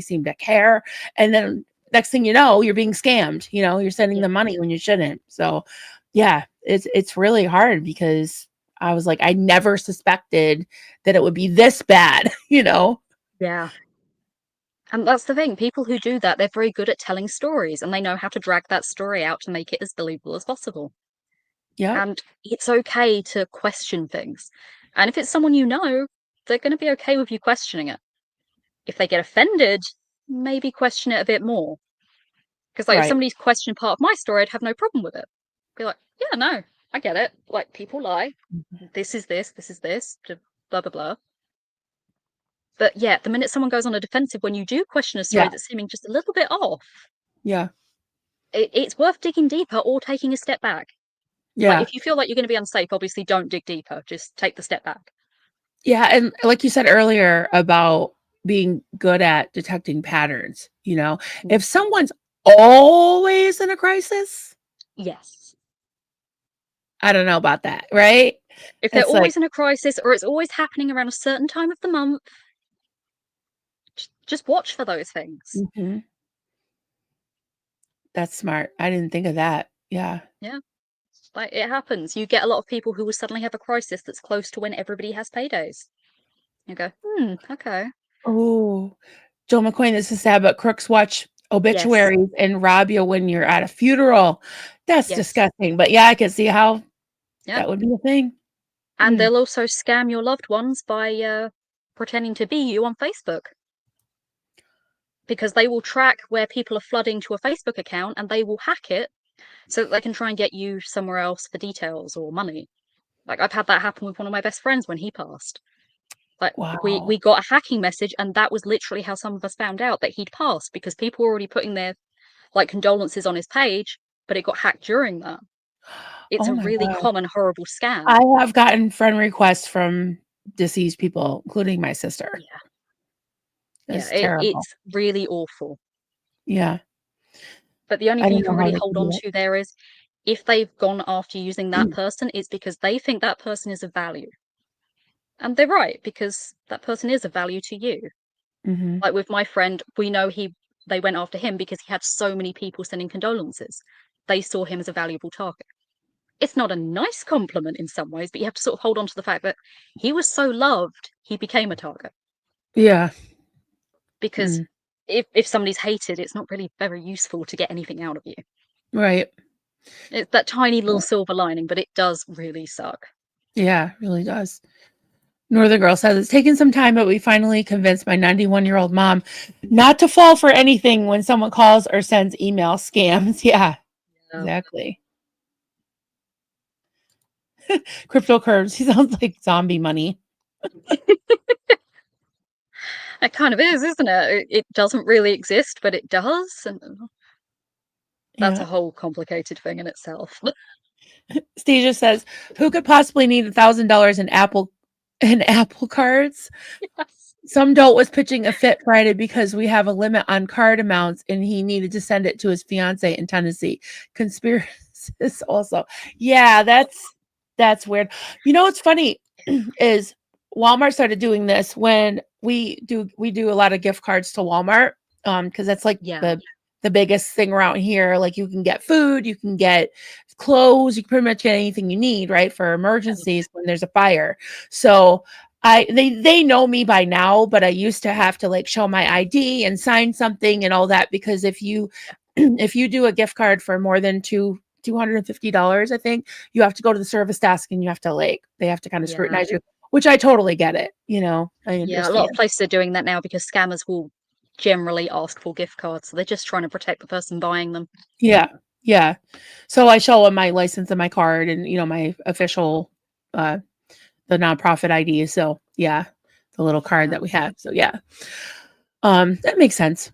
S1: seem to care. And then next thing you know, you're being scammed, you're sending them money when you shouldn't. So yeah, it's really hard because I was like, I never suspected that it would be this bad,
S2: Yeah. And that's the thing. People who do that, they're very good at telling stories and they know how to drag that story out to make it as believable as possible.
S1: Yeah.
S2: And it's okay to question things. And if it's someone you know, they're going to be okay with you questioning it. If they get offended, maybe question it a bit more. Because if somebody's questioned part of my story, I'd have no problem with it. Be like, yeah, no, I get it. Like, people lie. This is this, blah, blah, blah. But yeah, the minute someone goes on a defensive when you do question a story that's seeming just a little bit off, it's worth digging deeper or taking a step back.
S1: Yeah.
S2: Like, if you feel like you're going to be unsafe, obviously don't dig deeper. Just take the step back.
S1: Yeah. And like you said earlier about being good at detecting patterns, if someone's always in a crisis.
S2: Yes.
S1: I don't know about that, right?
S2: If they're always in a crisis or it's always happening around a certain time of the month, just watch for those things.
S1: Mm-hmm. That's smart. I didn't think of that. Yeah.
S2: Yeah. Like, it happens. You get a lot of people who will suddenly have a crisis that's close to when everybody has paydays. You go, okay.
S1: Oh, Joe McQueen, this is sad, but crooks watch obituaries and rob you when you're at a funeral. That's disgusting. But yeah, I can see how that would be a thing.
S2: And they'll also scam your loved ones by pretending to be you on Facebook. Because they will track where people are flooding to a Facebook account and they will hack it so that they can try and get you somewhere else for details or money. Like, I've had that happen with one of my best friends when he passed. Like, we got a hacking message and that was literally how some of us found out that he'd passed, because people were already putting their condolences on his page, but it got hacked during that. It's a really common, horrible scam.
S1: I have gotten friend requests from deceased people, including my sister.
S2: Yeah.
S1: It's
S2: really awful.
S1: Yeah.
S2: But the only thing you can really hold on to there is, if they've gone after using that person, it's because they think that person is of value. And they're right, because that person is of value to you.
S1: Mm-hmm.
S2: Like with my friend, we know they went after him because he had so many people sending condolences. They saw him as a valuable target. It's not a nice compliment in some ways, but you have to sort of hold on to the fact that he was so loved, he became a target.
S1: Yeah.
S2: Because if somebody's hated, it's not really very useful to get anything out of you.
S1: Right.
S2: It's that tiny little silver lining, but it does really suck.
S1: Yeah, it really does. Northern Girl says, it's taken some time, but we finally convinced my 91-year-old mom not to fall for anything when someone calls or sends email scams. Yeah. Exactly. Crypto curves. He sounds like zombie money.
S2: It kind of is, isn't it? It doesn't really exist, but it does. And that's a whole complicated thing in itself.
S1: Stasia says, who could possibly need $1,000 in Apple cards?
S2: Yes.
S1: Some dolt was pitching a fit Friday because we have a limit on card amounts and he needed to send it to his fiance in Tennessee. Conspiracists also. Yeah, that's weird. What's funny is Walmart started doing this when we do a lot of gift cards to Walmart, because that's like the biggest thing around here. Like, you can get food, you can get clothes, you can pretty much get anything you need, right, for emergencies when there's a fire. So they know me by now, but I used to have to show my ID and sign something and all that, because if you do a gift card for more than $250, I think, you have to go to the service desk and you have to they have to kind of scrutinize you. which I totally get it. I
S2: Yeah, a lot
S1: understand.
S2: of places are doing that now because scammers will generally ask for gift cards. So they're just trying to protect the person buying them.
S1: Yeah. Yeah. So I show them my license and my card and, my official, the nonprofit ID. So yeah, the little card that we have. So yeah. That makes sense.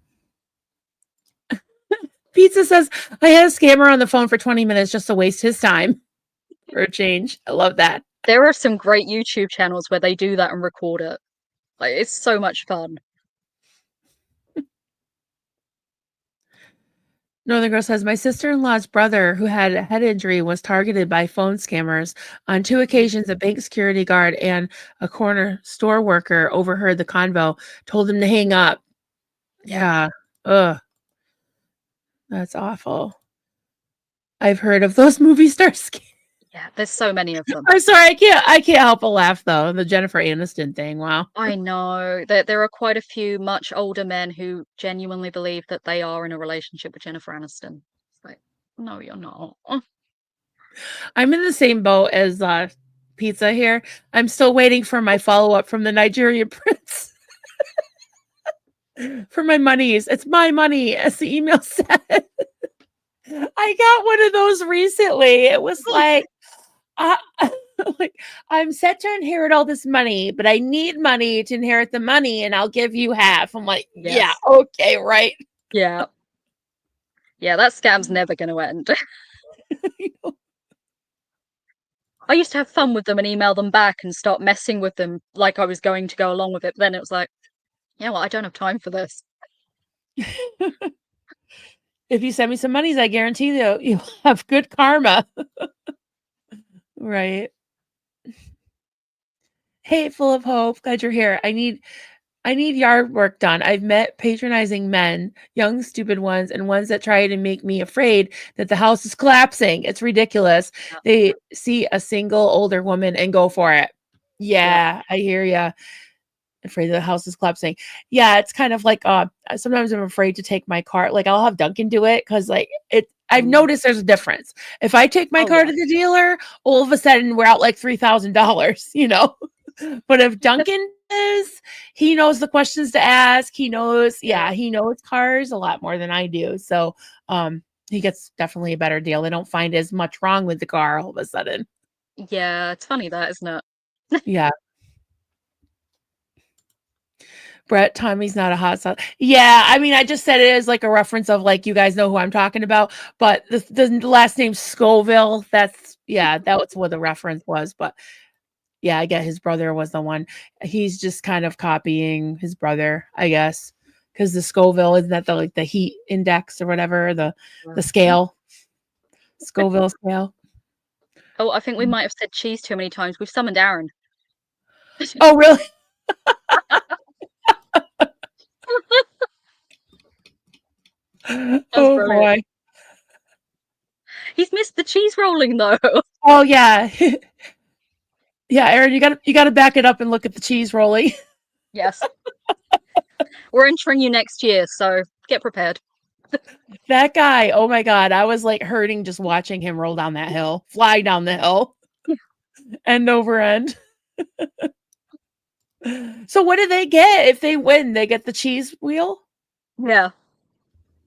S1: Pizza says, I had a scammer on the phone for 20 minutes just to waste his time for a change. I love that.
S2: There are some great YouTube channels where they do that and record it. Like, it's so much fun.
S1: Northern Girl says, my sister-in-law's brother, who had a head injury, was targeted by phone scammers. On 2 occasions, a bank security guard and a corner store worker overheard the convo, told him to hang up. Yeah. Ugh. That's awful. I've heard of those movie star scams.
S2: Yeah, there's so many of them.
S1: I'm sorry, I can't help but laugh though. The Jennifer Aniston thing. Wow.
S2: I know that there are quite a few much older men who genuinely believe that they are in a relationship with Jennifer Aniston. It's like, no, you're not.
S1: I'm in the same boat as Pizza here. I'm still waiting for my follow-up from the Nigerian Prince. For my monies. It's my money, as the email said. I got one of those recently. It was like, like, I'm set to inherit all this money, but I need money to inherit the money, and I'll give you half. I'm like,
S2: Yes.
S1: yeah, okay, right.
S2: Yeah. Yeah, that scam's never going to end. I used to have fun with them and email them back and start messing with them like I was going to go along with it. But then it was like, yeah, well, I don't have time for this.
S1: If you send me some monies, I guarantee you'll have good karma. Right. Hey, full of hope. Glad you're here. I need yard work done. I've met patronizing men, young, stupid ones, and ones that try to make me afraid that the house is collapsing. It's ridiculous. They see a single older woman and go for it. Yeah. I hear ya. Afraid the house is collapsing. Yeah, it's kind of like sometimes I'm afraid to take my car. Like I'll have Duncan do it because I've noticed there's a difference. If I take my car to the dealer, all of a sudden we're out like $3,000, But if Duncan does, he knows the questions to ask. He knows, he knows cars a lot more than I do. So he gets definitely a better deal. They don't find as much wrong with the car all of a sudden.
S2: Yeah, it's funny that, isn't it?
S1: Yeah. Brett, Tommy's not a hot sauce. Yeah, I mean, I just said it as like a reference of like, you guys know who I'm talking about, but the last name Scoville, that was what the reference was. But yeah, I get his brother was the one. He's just kind of copying his brother, I guess, because the Scoville, isn't that the heat index or whatever, the scale, Scoville scale.
S2: Oh, I think we might have said cheese too many times. We've summoned Aaron.
S1: Oh, really? Oh
S2: brilliant.
S1: boy.
S2: He's missed the cheese rolling though.
S1: Oh yeah. Yeah, Aaron, you gotta back it up and look at the cheese rolling.
S2: Yes. We're entering you next year, so get prepared.
S1: That guy, oh my God, I was like hurting just watching him roll down that hill, fly down the hill, end over end. So what do they get if they win? They get the cheese wheel?
S2: Yeah.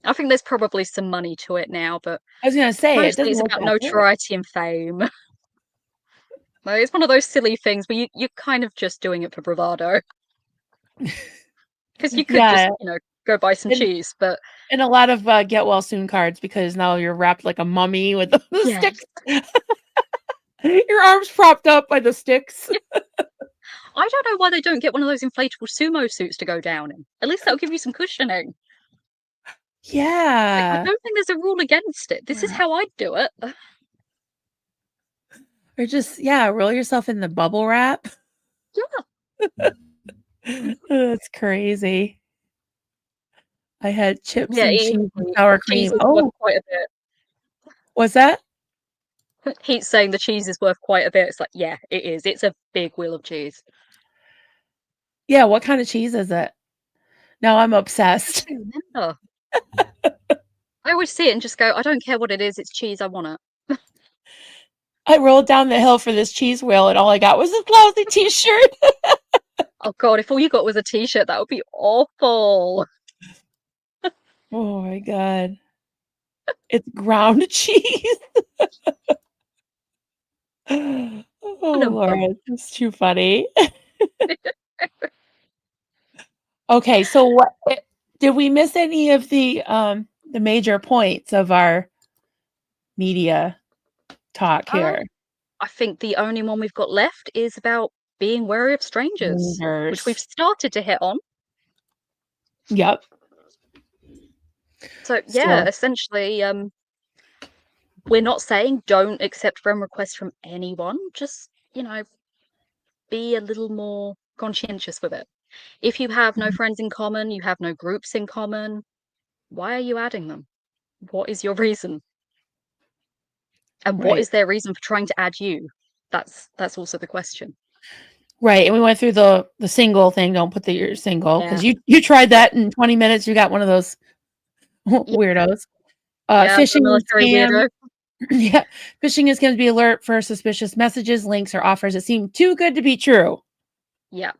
S2: I think there's probably some money to it now, but
S1: I was gonna say
S2: mostly it's about notoriety and fame. Well, it's one of those silly things where you're kind of just doing it for bravado. Because you could just, go buy some cheese, but...
S1: And a lot of get well soon cards because now you're wrapped like a mummy with the sticks. Your arms propped up by the sticks.
S2: I don't know why they don't get one of those inflatable sumo suits to go down in. At least that'll give you some cushioning.
S1: Yeah.
S2: I don't think there's a rule against it. This is how I'd do it.
S1: Or just, roll yourself in the bubble wrap.
S2: Yeah.
S1: That's crazy. I had chips and cheese and sour cream.
S2: Cheese is worth quite a bit.
S1: What's that?
S2: He's saying the cheese is worth quite a bit. It's like, yeah, it is. It's a big wheel of cheese.
S1: Yeah, what kind of cheese is it? Now I'm obsessed.
S2: I don't remember. I always see it and just go, I don't care what it is. It's cheese. I want it.
S1: I rolled down the hill for this cheese wheel, and all I got was this lousy T-shirt.
S2: Oh God, if all you got was a T-shirt, that would be awful.
S1: Oh my God. It's ground cheese. Oh Lord, it's too funny. Okay, so what did we miss any of the major points of our media talk here?
S2: I think the only one we've got left is about being wary of strangers, which we've started to hit on.
S1: Yep.
S2: So yeah, essentially, we're not saying don't accept friend requests from anyone. Just, be a little more conscientious with it. If you have no friends in common, you have no groups in common, why are you adding them? What is your reason? And what is their reason for trying to add you? That's also the question.
S1: Right, and we went through the single thing. Don't put that you're single, because you tried that in 20 minutes. You got one of those weirdos. Phishing and scam. Yeah, phishing is going to be alert for suspicious messages, links, or offers that seem too good to be true.
S2: Yeah.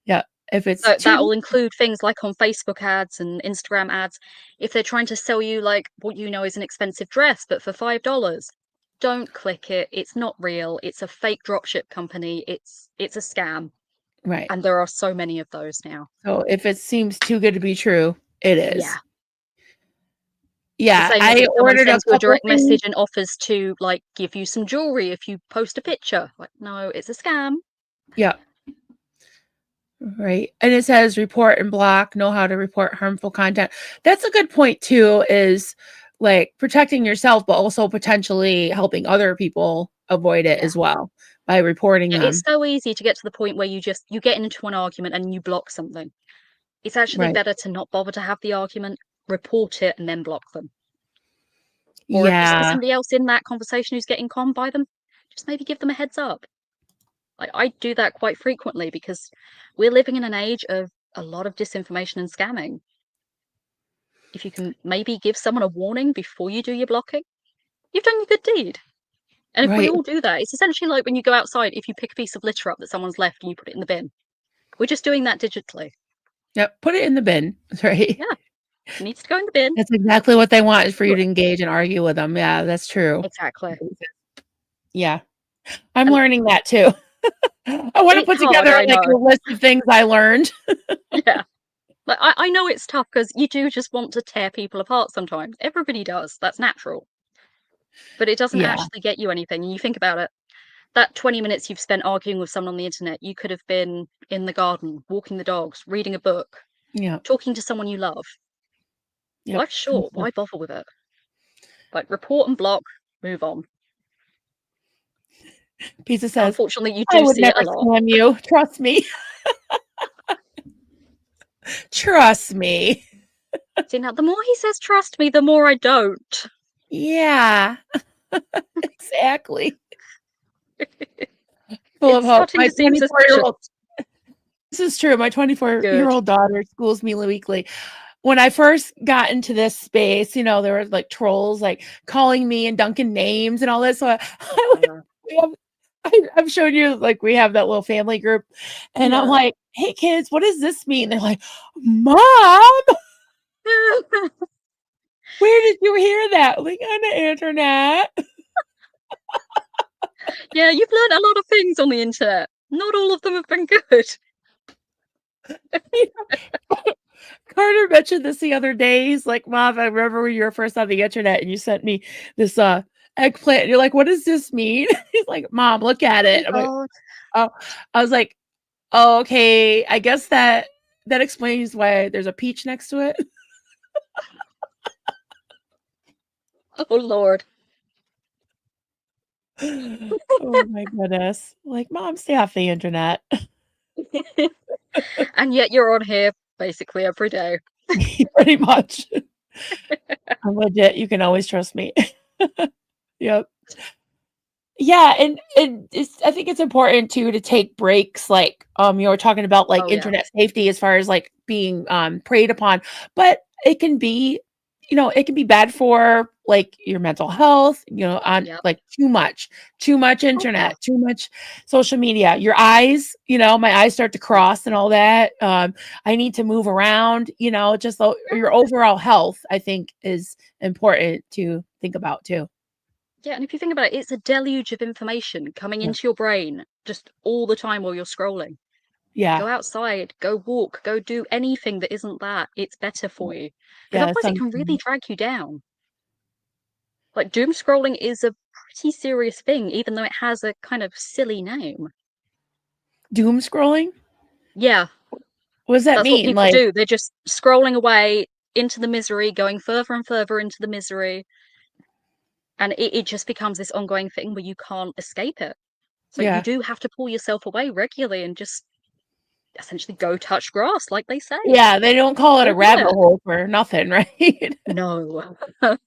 S1: Yeah. If it's
S2: that will include things like on Facebook ads and Instagram ads. If they're trying to sell you like what you know is an expensive dress, but for $5, don't click it. It's not real. It's a fake dropship company. It's a scam.
S1: Right.
S2: And there are so many of those now.
S1: So if it seems too good to be true, it is.
S2: Yeah.
S1: Yeah.
S2: I ordered sends you a direct message and offers to like give you some jewelry if you post a picture. Like, no, it's a scam.
S1: Yeah. Right. And it says report and block, know how to report harmful content. That's a good point too, is like protecting yourself, but also potentially helping other people avoid it as well by reporting them.
S2: It's so easy to get to the point where you get into an argument and you block something. It's actually better to not bother to have the argument, report it, and then block them. Or if you see somebody else in that conversation who's getting conned by them, just maybe give them a heads up. Like, I do that quite frequently because we're living in an age of a lot of disinformation and scamming. If you can maybe give someone a warning before you do your blocking, you've done your good deed. And if we all do that, it's essentially like when you go outside, if you pick a piece of litter up that someone's left and you put it in the bin. We're just doing that digitally.
S1: Yep, put it in the bin. Right.
S2: Yeah. It needs to go in the bin.
S1: That's exactly what they want, is for you to engage and argue with them. Yeah, that's true.
S2: Exactly.
S1: Yeah. I'm learning that too. I want to put together like a list of things I learned.
S2: Yeah. Like, I know it's tough because you do just want to tear people apart sometimes. Everybody does. That's natural. But it doesn't actually get you anything. And you think about it, that 20 minutes you've spent arguing with someone on the internet, you could have been in the garden, walking the dogs, reading a book, talking to someone you love. Yep. Life's short. Why bother with it? Like, report and block, move on.
S1: Pizza says,
S2: unfortunately, you do see it a lot.
S1: Scam you. Trust me. Trust me.
S2: See, now, the more he says trust me, the more I don't.
S1: Yeah. Exactly.
S2: Full of hope. My 24-year-old.
S1: This is true. My 24-year-old daughter schools me weekly. When I first got into this space, there were like trolls like calling me and dunking names and all this. So I'm showing you, like, we have that little family group, and I'm like, hey kids, what does this mean? They're like, Mom, where did you hear that? Like, on the internet.
S2: Yeah, you've learned a lot of things on the internet. Not all of them have been good.
S1: Carter mentioned this the other day. He's like, Mom, I remember when you were first on the internet and you sent me this eggplant. And you're like, what does this mean? He's like, Mom, look at it. I'm like, oh, I was like, oh, okay. I guess that explains why there's a peach next to it.
S2: Oh, Lord.
S1: Oh, my goodness. Like, Mom, stay off the internet.
S2: And yet you're on here basically every day.
S1: Pretty much. I'm legit. You can always trust me. Yep. Yeah, and I think it's important too to take breaks. Like you were talking about like internet safety as far as like being preyed upon, but it can be, it can be bad for like your mental health, on
S2: Yep.
S1: like too much internet,
S2: yeah.
S1: too much social media, your eyes, my eyes start to cross and all that. I need to move around, just your overall health, I think, is important to think about too.
S2: Yeah, and if you think about it, it's a deluge of information coming
S1: Yeah.
S2: into your brain just all the time while you're scrolling.
S1: Yeah.
S2: Go outside, go walk, go do anything that isn't that. It's better for you. Because
S1: Yeah.
S2: otherwise it can really drag you down. Like doom scrolling is a pretty serious thing, even though it has a kind of silly name.
S1: Doom scrolling?
S2: Yeah,
S1: What does that
S2: that's what
S1: mean?
S2: people
S1: Like,
S2: do. They're just scrolling away into the misery, going further and further into the misery. And it just becomes this ongoing thing where you can't escape it. So you
S1: yeah.
S2: do have to pull yourself away regularly and just essentially go touch grass, like they say.
S1: Yeah, they don't call it
S2: Go
S1: a
S2: do
S1: rabbit
S2: it.
S1: hole for nothing, right?
S2: No. And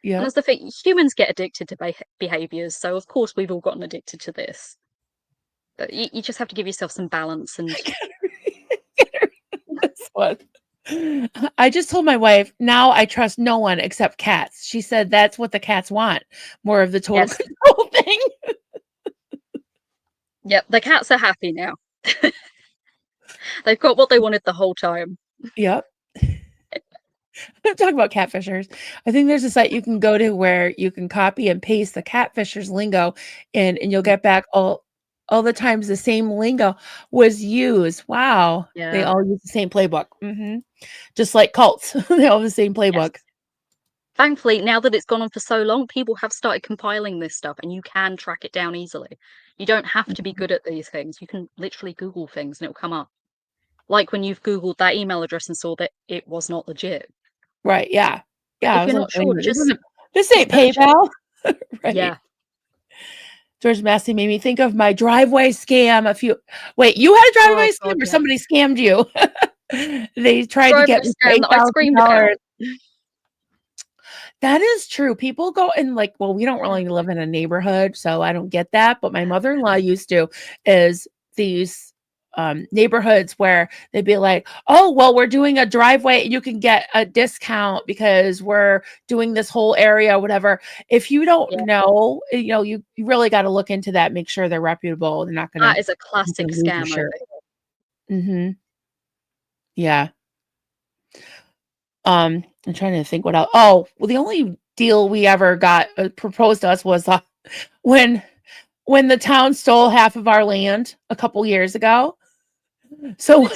S1: Yeah.
S2: that's the thing, humans get addicted to behaviors, so of course we've all gotten addicted to this. But you just have to give yourself some balance and
S1: This one. I just told my wife, now I trust no one except cats. She said that's what the cats want. More of the total
S2: yes.
S1: control thing.
S2: Yep, the cats are happy now. They've got what they wanted the whole time.
S1: Yep. I'm talking about catfishers. I think there's a site you can go to where you can copy and paste the catfishers lingo and you'll get back all the times the same lingo was used. Wow. They
S2: Yeah.
S1: all use the same playbook. Just like cults. They all have the same
S2: Yes.
S1: playbook.
S2: Thankfully, now that it's gone on for so long, people have started compiling this stuff and you can track it down easily. You don't have to be good at these things. You can literally Google things and it'll come up. Like when you've Googled that email address and saw that it was not legit.
S1: Right. Yeah. Yeah. I
S2: If
S1: was
S2: you're
S1: like,
S2: not
S1: wait a
S2: sure,
S1: minute,
S2: just
S1: this ain't
S2: spell check.
S1: PayPal. Right.
S2: Yeah.
S1: George Massey made me think of my driveway scam wait, you had a driveway scam
S2: God,
S1: or
S2: yeah.
S1: somebody scammed you? They tried to get
S2: Driveway
S1: me
S2: scam that I screamed about.
S1: $8,000. That is true. People go and like, well, we don't really live in a neighborhood, so I don't get that. But my mother-in-law used to, is these neighborhoods where they'd be like, oh, well, we're doing a driveway. You can get a discount because we're doing this whole area, whatever. If you don't
S2: Yeah.
S1: know, you really got to look into that, make sure they're reputable. They're not going
S2: That
S1: to
S2: is a classic
S1: lose your
S2: scam, I
S1: shirt.
S2: think.
S1: Yeah. I'm trying to think what else. Oh, well, the only deal we ever got proposed to us was when the town stole half of our land a couple years ago. So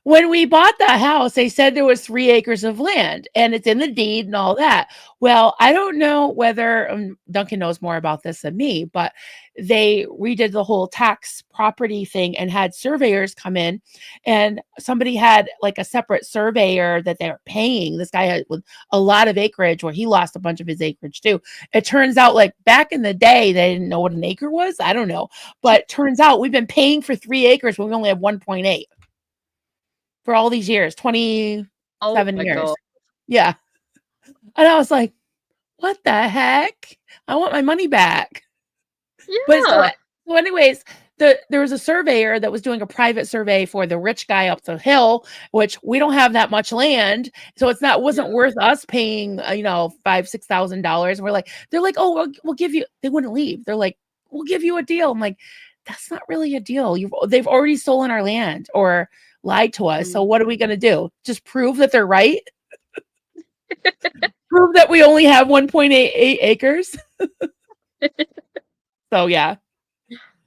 S1: when we bought the house, they said there was 3 acres of land and it's in the deed and all that. Well, I don't know whether Duncan knows more about this than me, but they redid the whole tax property thing and had surveyors come in, and somebody had like a separate surveyor that they're paying. This guy had with a lot of acreage, where he lost a bunch of his acreage too. It turns out, like back in the day, they didn't know what an acre was. I don't know, but turns out we've been paying for 3 acres when we only have 1.8 for all these years, 27 years.
S2: God.
S1: Yeah. And I was like, what the heck? I want my money back.
S2: Yeah.
S1: But so anyways, there was a surveyor that was doing a private survey for the rich guy up the hill, which we don't have that much land. So wasn't worth us paying, $5,000-$6,000. They're like, oh, we'll give you, they wouldn't leave. They're like, we'll give you a deal. I'm like, that's not really a deal. They've already stolen our land or lied to us. So what are we going to do? Just prove that they're right? Prove that we only have 1.88 acres? So yeah.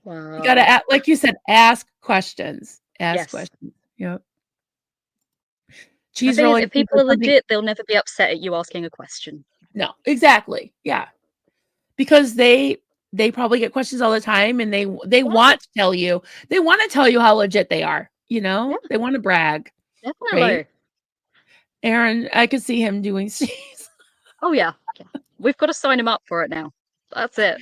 S2: Wow.
S1: You gotta, like you said, ask questions.
S2: Yes.
S1: Ask questions. Yep.
S2: The
S1: Cheese
S2: thing is,
S1: rolling.
S2: if people are legit, they'll never be upset at you asking a question.
S1: No, exactly. Yeah, because they probably get questions all the time, and they want to tell you. They want to tell you how legit they are.
S2: Yeah.
S1: They want to brag.
S2: Definitely.
S1: Right? Aaron, I could see him doing cheese.
S2: Oh yeah. We've got to sign him up for it now. That's it.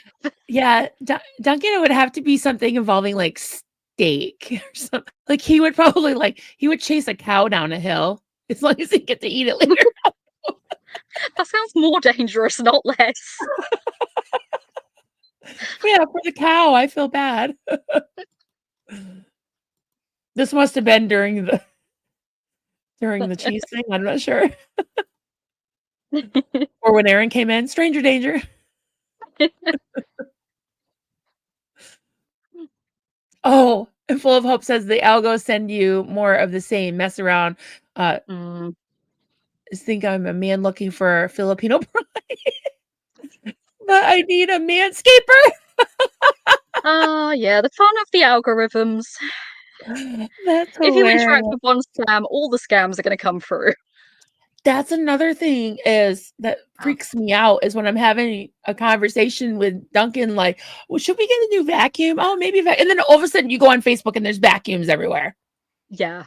S1: Yeah, Duncan, it would have to be something involving like steak or something. Like he would probably chase a cow down a hill as long as he get to eat it later.
S2: That sounds more dangerous, not less.
S1: Yeah, for the cow, I feel bad. This must have been during the cheese thing. I'm not sure. Or when Aaron came in, stranger danger. Oh, and Full of Hope says the algos send you more of the same mess around.
S2: Mm.
S1: Think I'm a man looking for a Filipino bride, but I need a manscaper.
S2: Yeah, the fun of the algorithms.
S1: That's
S2: If you interact
S1: hilarious.
S2: with one scam, all the scams are going to come through.
S1: That's another thing is that freaks me out is when I'm having a conversation with Duncan, like, well, should we get a new vacuum? Oh, maybe. And then all of a sudden you go on Facebook and there's vacuums everywhere.
S2: Yeah.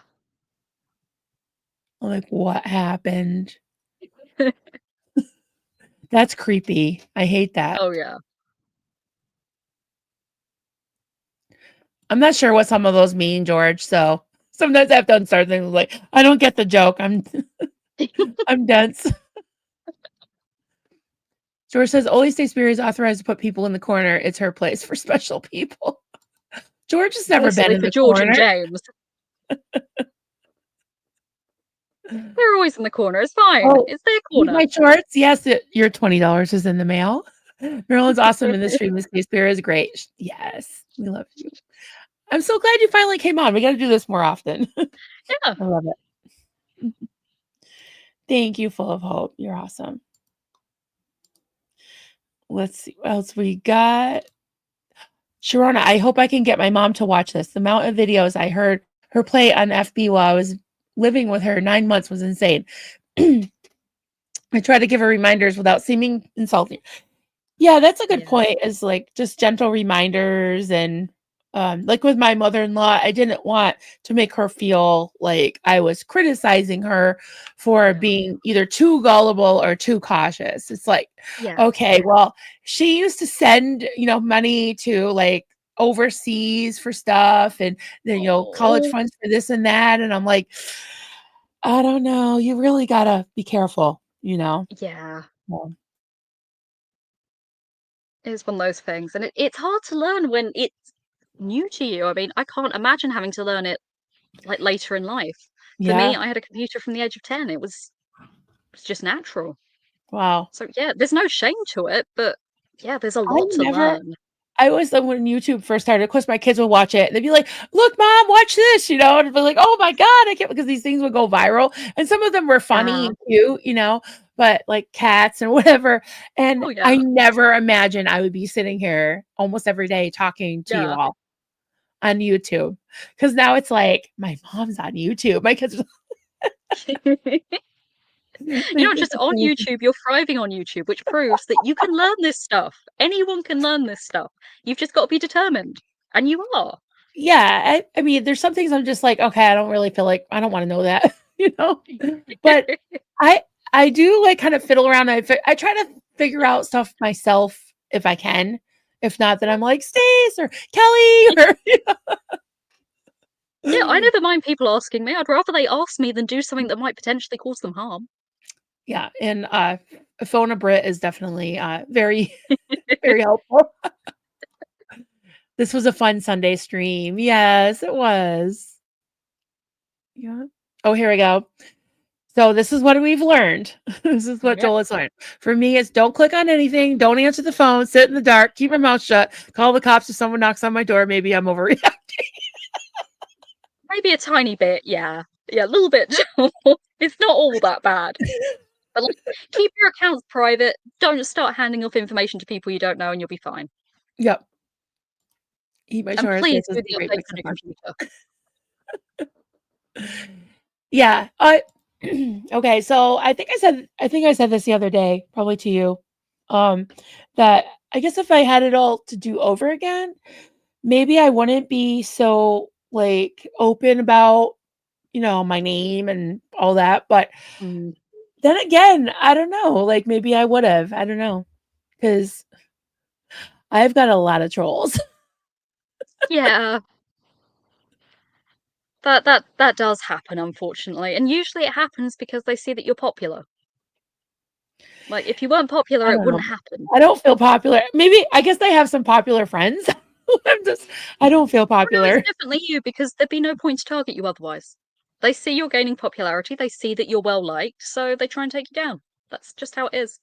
S1: I'm like, what happened? That's creepy. I hate that.
S2: Oh, yeah.
S1: I'm not sure what some of those mean, George. So sometimes I have to unstart things like, I don't get the joke. I'm dense. George says, only Stacespiria is authorized to put people in the corner. It's her place for special people. George has never been
S2: Basically
S1: in
S2: for
S1: the
S2: George and
S1: corner.
S2: James. They're always in the corner. It's fine.
S1: Oh,
S2: It's their
S1: need
S2: corner.
S1: my shorts? Yes, your $20 is in the mail. Marilyn's awesome in the stream. This Stacespiria is great. Yes, we love you. I'm so glad you finally came on. We got to do this more often.
S2: Yeah.
S1: I love it. Thank you, Full of Hope. You're awesome. Let's see what else we got. Sharona, I hope I can get my mom to watch this. The amount of videos I heard her play on FB while I was living with her 9 months was insane. I try to give her reminders without seeming insulting. Yeah, that's a good point. Is like just gentle reminders and like with my mother-in-law, I didn't want to make her feel like I was criticizing her for being either too gullible or too cautious. It's like, okay, well, she used to send, money to like overseas for stuff and then, college funds for this and that. And I'm like, I don't know. You really gotta be careful,
S2: Yeah.
S1: Yeah.
S2: It's one of those things. And it's hard to learn when it's new to you. I mean, I can't imagine having to learn it like later in life. For me, I had a computer from the age of 10. It was just natural.
S1: Wow.
S2: So yeah, there's no shame to it, but yeah, there's a lot to learn.
S1: I always thought when YouTube first started, of course, my kids would watch it. They'd be like, "Look, Mom, watch this," and I'd be like, "Oh my God, I can't," because these things would go viral, and some of them were funny and cute, but like cats and whatever. And I never imagined I would be sitting here almost every day talking to you all on YouTube, because now it's like my mom's on YouTube. My kids.
S2: You're not just on YouTube, you're thriving on YouTube, which proves that you can learn this stuff. Anyone can learn this stuff. You've just got to be determined. And you are.
S1: Yeah. I mean, there's some things I'm just like, okay, I don't really feel like I don't want to know that, but I do like kind of fiddle around. I try to figure out stuff myself if I can. If not, then I'm like Stace or Kelly or
S2: Yeah, I never mind people asking me. I'd rather they ask me than do something that might potentially cause them harm.
S1: Yeah, and phone a Brit is definitely very, very helpful. This was a fun Sunday stream. Yes, it was. Yeah. Oh, here we go. So this is what we've learned. This is what Joel has learned. For me, it's don't click on anything. Don't answer the phone. Sit in the dark. Keep my mouth shut. Call the cops if someone knocks on my door. Maybe I'm overreacting.
S2: Maybe a tiny bit, yeah. Yeah, a little bit. It's not all that bad. But like, keep your accounts private. Don't start handing off information to people you don't know, and you'll be fine.
S1: Yep. Eat my shorts.
S2: Please
S1: This
S2: do
S1: is
S2: the
S1: a great
S2: updates
S1: mix
S2: on
S1: of
S2: your
S1: fun.
S2: computer.
S1: Yeah. Okay. So I think I said this the other day, probably to you, that I guess if I had it all to do over again, maybe I wouldn't be so like open about, my name and all that. But then again, I don't know. Like maybe I would have. I don't know, because I've got a lot of trolls.
S2: Yeah. That does happen, unfortunately. And usually it happens because they see that you're popular. Like, if you weren't popular, it wouldn't happen.
S1: I don't feel popular. Maybe, I guess I have some popular friends. I don't feel popular.
S2: No, it's definitely you, because there'd be no point to target you otherwise. They see you're gaining popularity, they see that you're well liked, so they try and take you down. That's just how it is.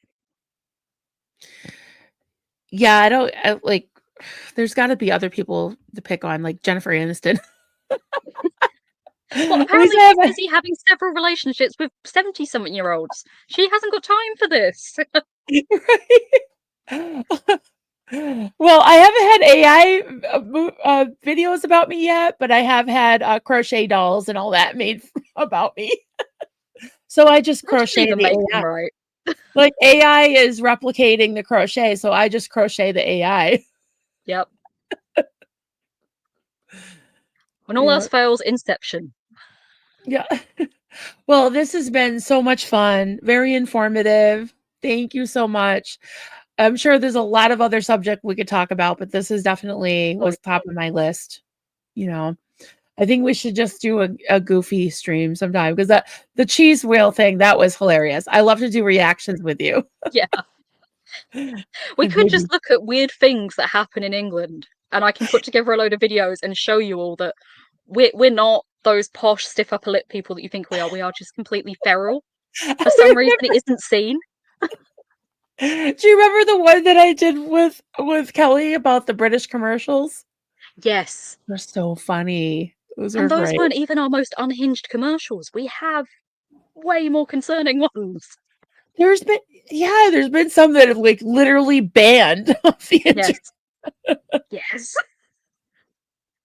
S1: Yeah, like, there's got to be other people to pick on, like Jennifer Aniston.
S2: Well, apparently she's busy having several relationships with 70-something-year-olds. She hasn't got time for this.
S1: Well, I haven't had AI videos about me yet, but I have had crochet dolls and all that made about me. So I just
S2: That doesn't
S1: crochet
S2: even
S1: the
S2: make
S1: AI.
S2: them right.
S1: Like AI is replicating the crochet, so I just crochet the AI.
S2: Yep. When all else fails, Inception.
S1: Yeah. Well, this has been so much fun, very informative. Thank you so much. I'm sure there's a lot of other subject we could talk about, but this is definitely was top of my list. You know, I think we should just do a goofy stream sometime, because the cheese wheel thing, that was hilarious. I love to do reactions with you.
S2: Yeah. We could just look at weird things that happen in England, and I can put together a load of videos and show you all that we're not those posh, stiff upper lip people that you think we are. We are just completely feral. For some reason, it isn't seen.
S1: Do you remember the one that I did with Kelly about the British commercials?
S2: Yes.
S1: They're so funny. Those
S2: weren't even our most unhinged commercials. We have way more concerning ones.
S1: There's been some that have like literally banned off the internet.
S2: Yes.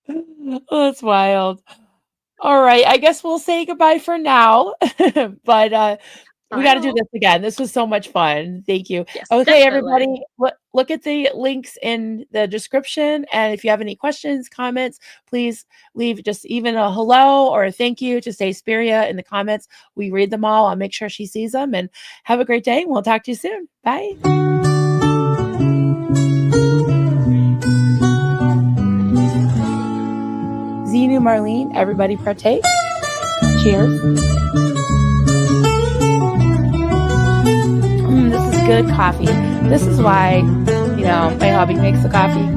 S1: Oh, that's wild. All right, I guess we'll say goodbye for now. But we got to do this again. This was so much fun. Thank you.
S2: Yes,
S1: okay,
S2: definitely.
S1: everybody, look at the links in the description. And if you have any questions, comments, please leave just even a hello or a thank you to Stacespiria in the comments. We read them all. I'll make sure she sees them. And have a great day. We'll talk to you soon. Bye. Zenu, Marlene, everybody partake. Cheers. This is good coffee. This is why, my hubby makes the coffee.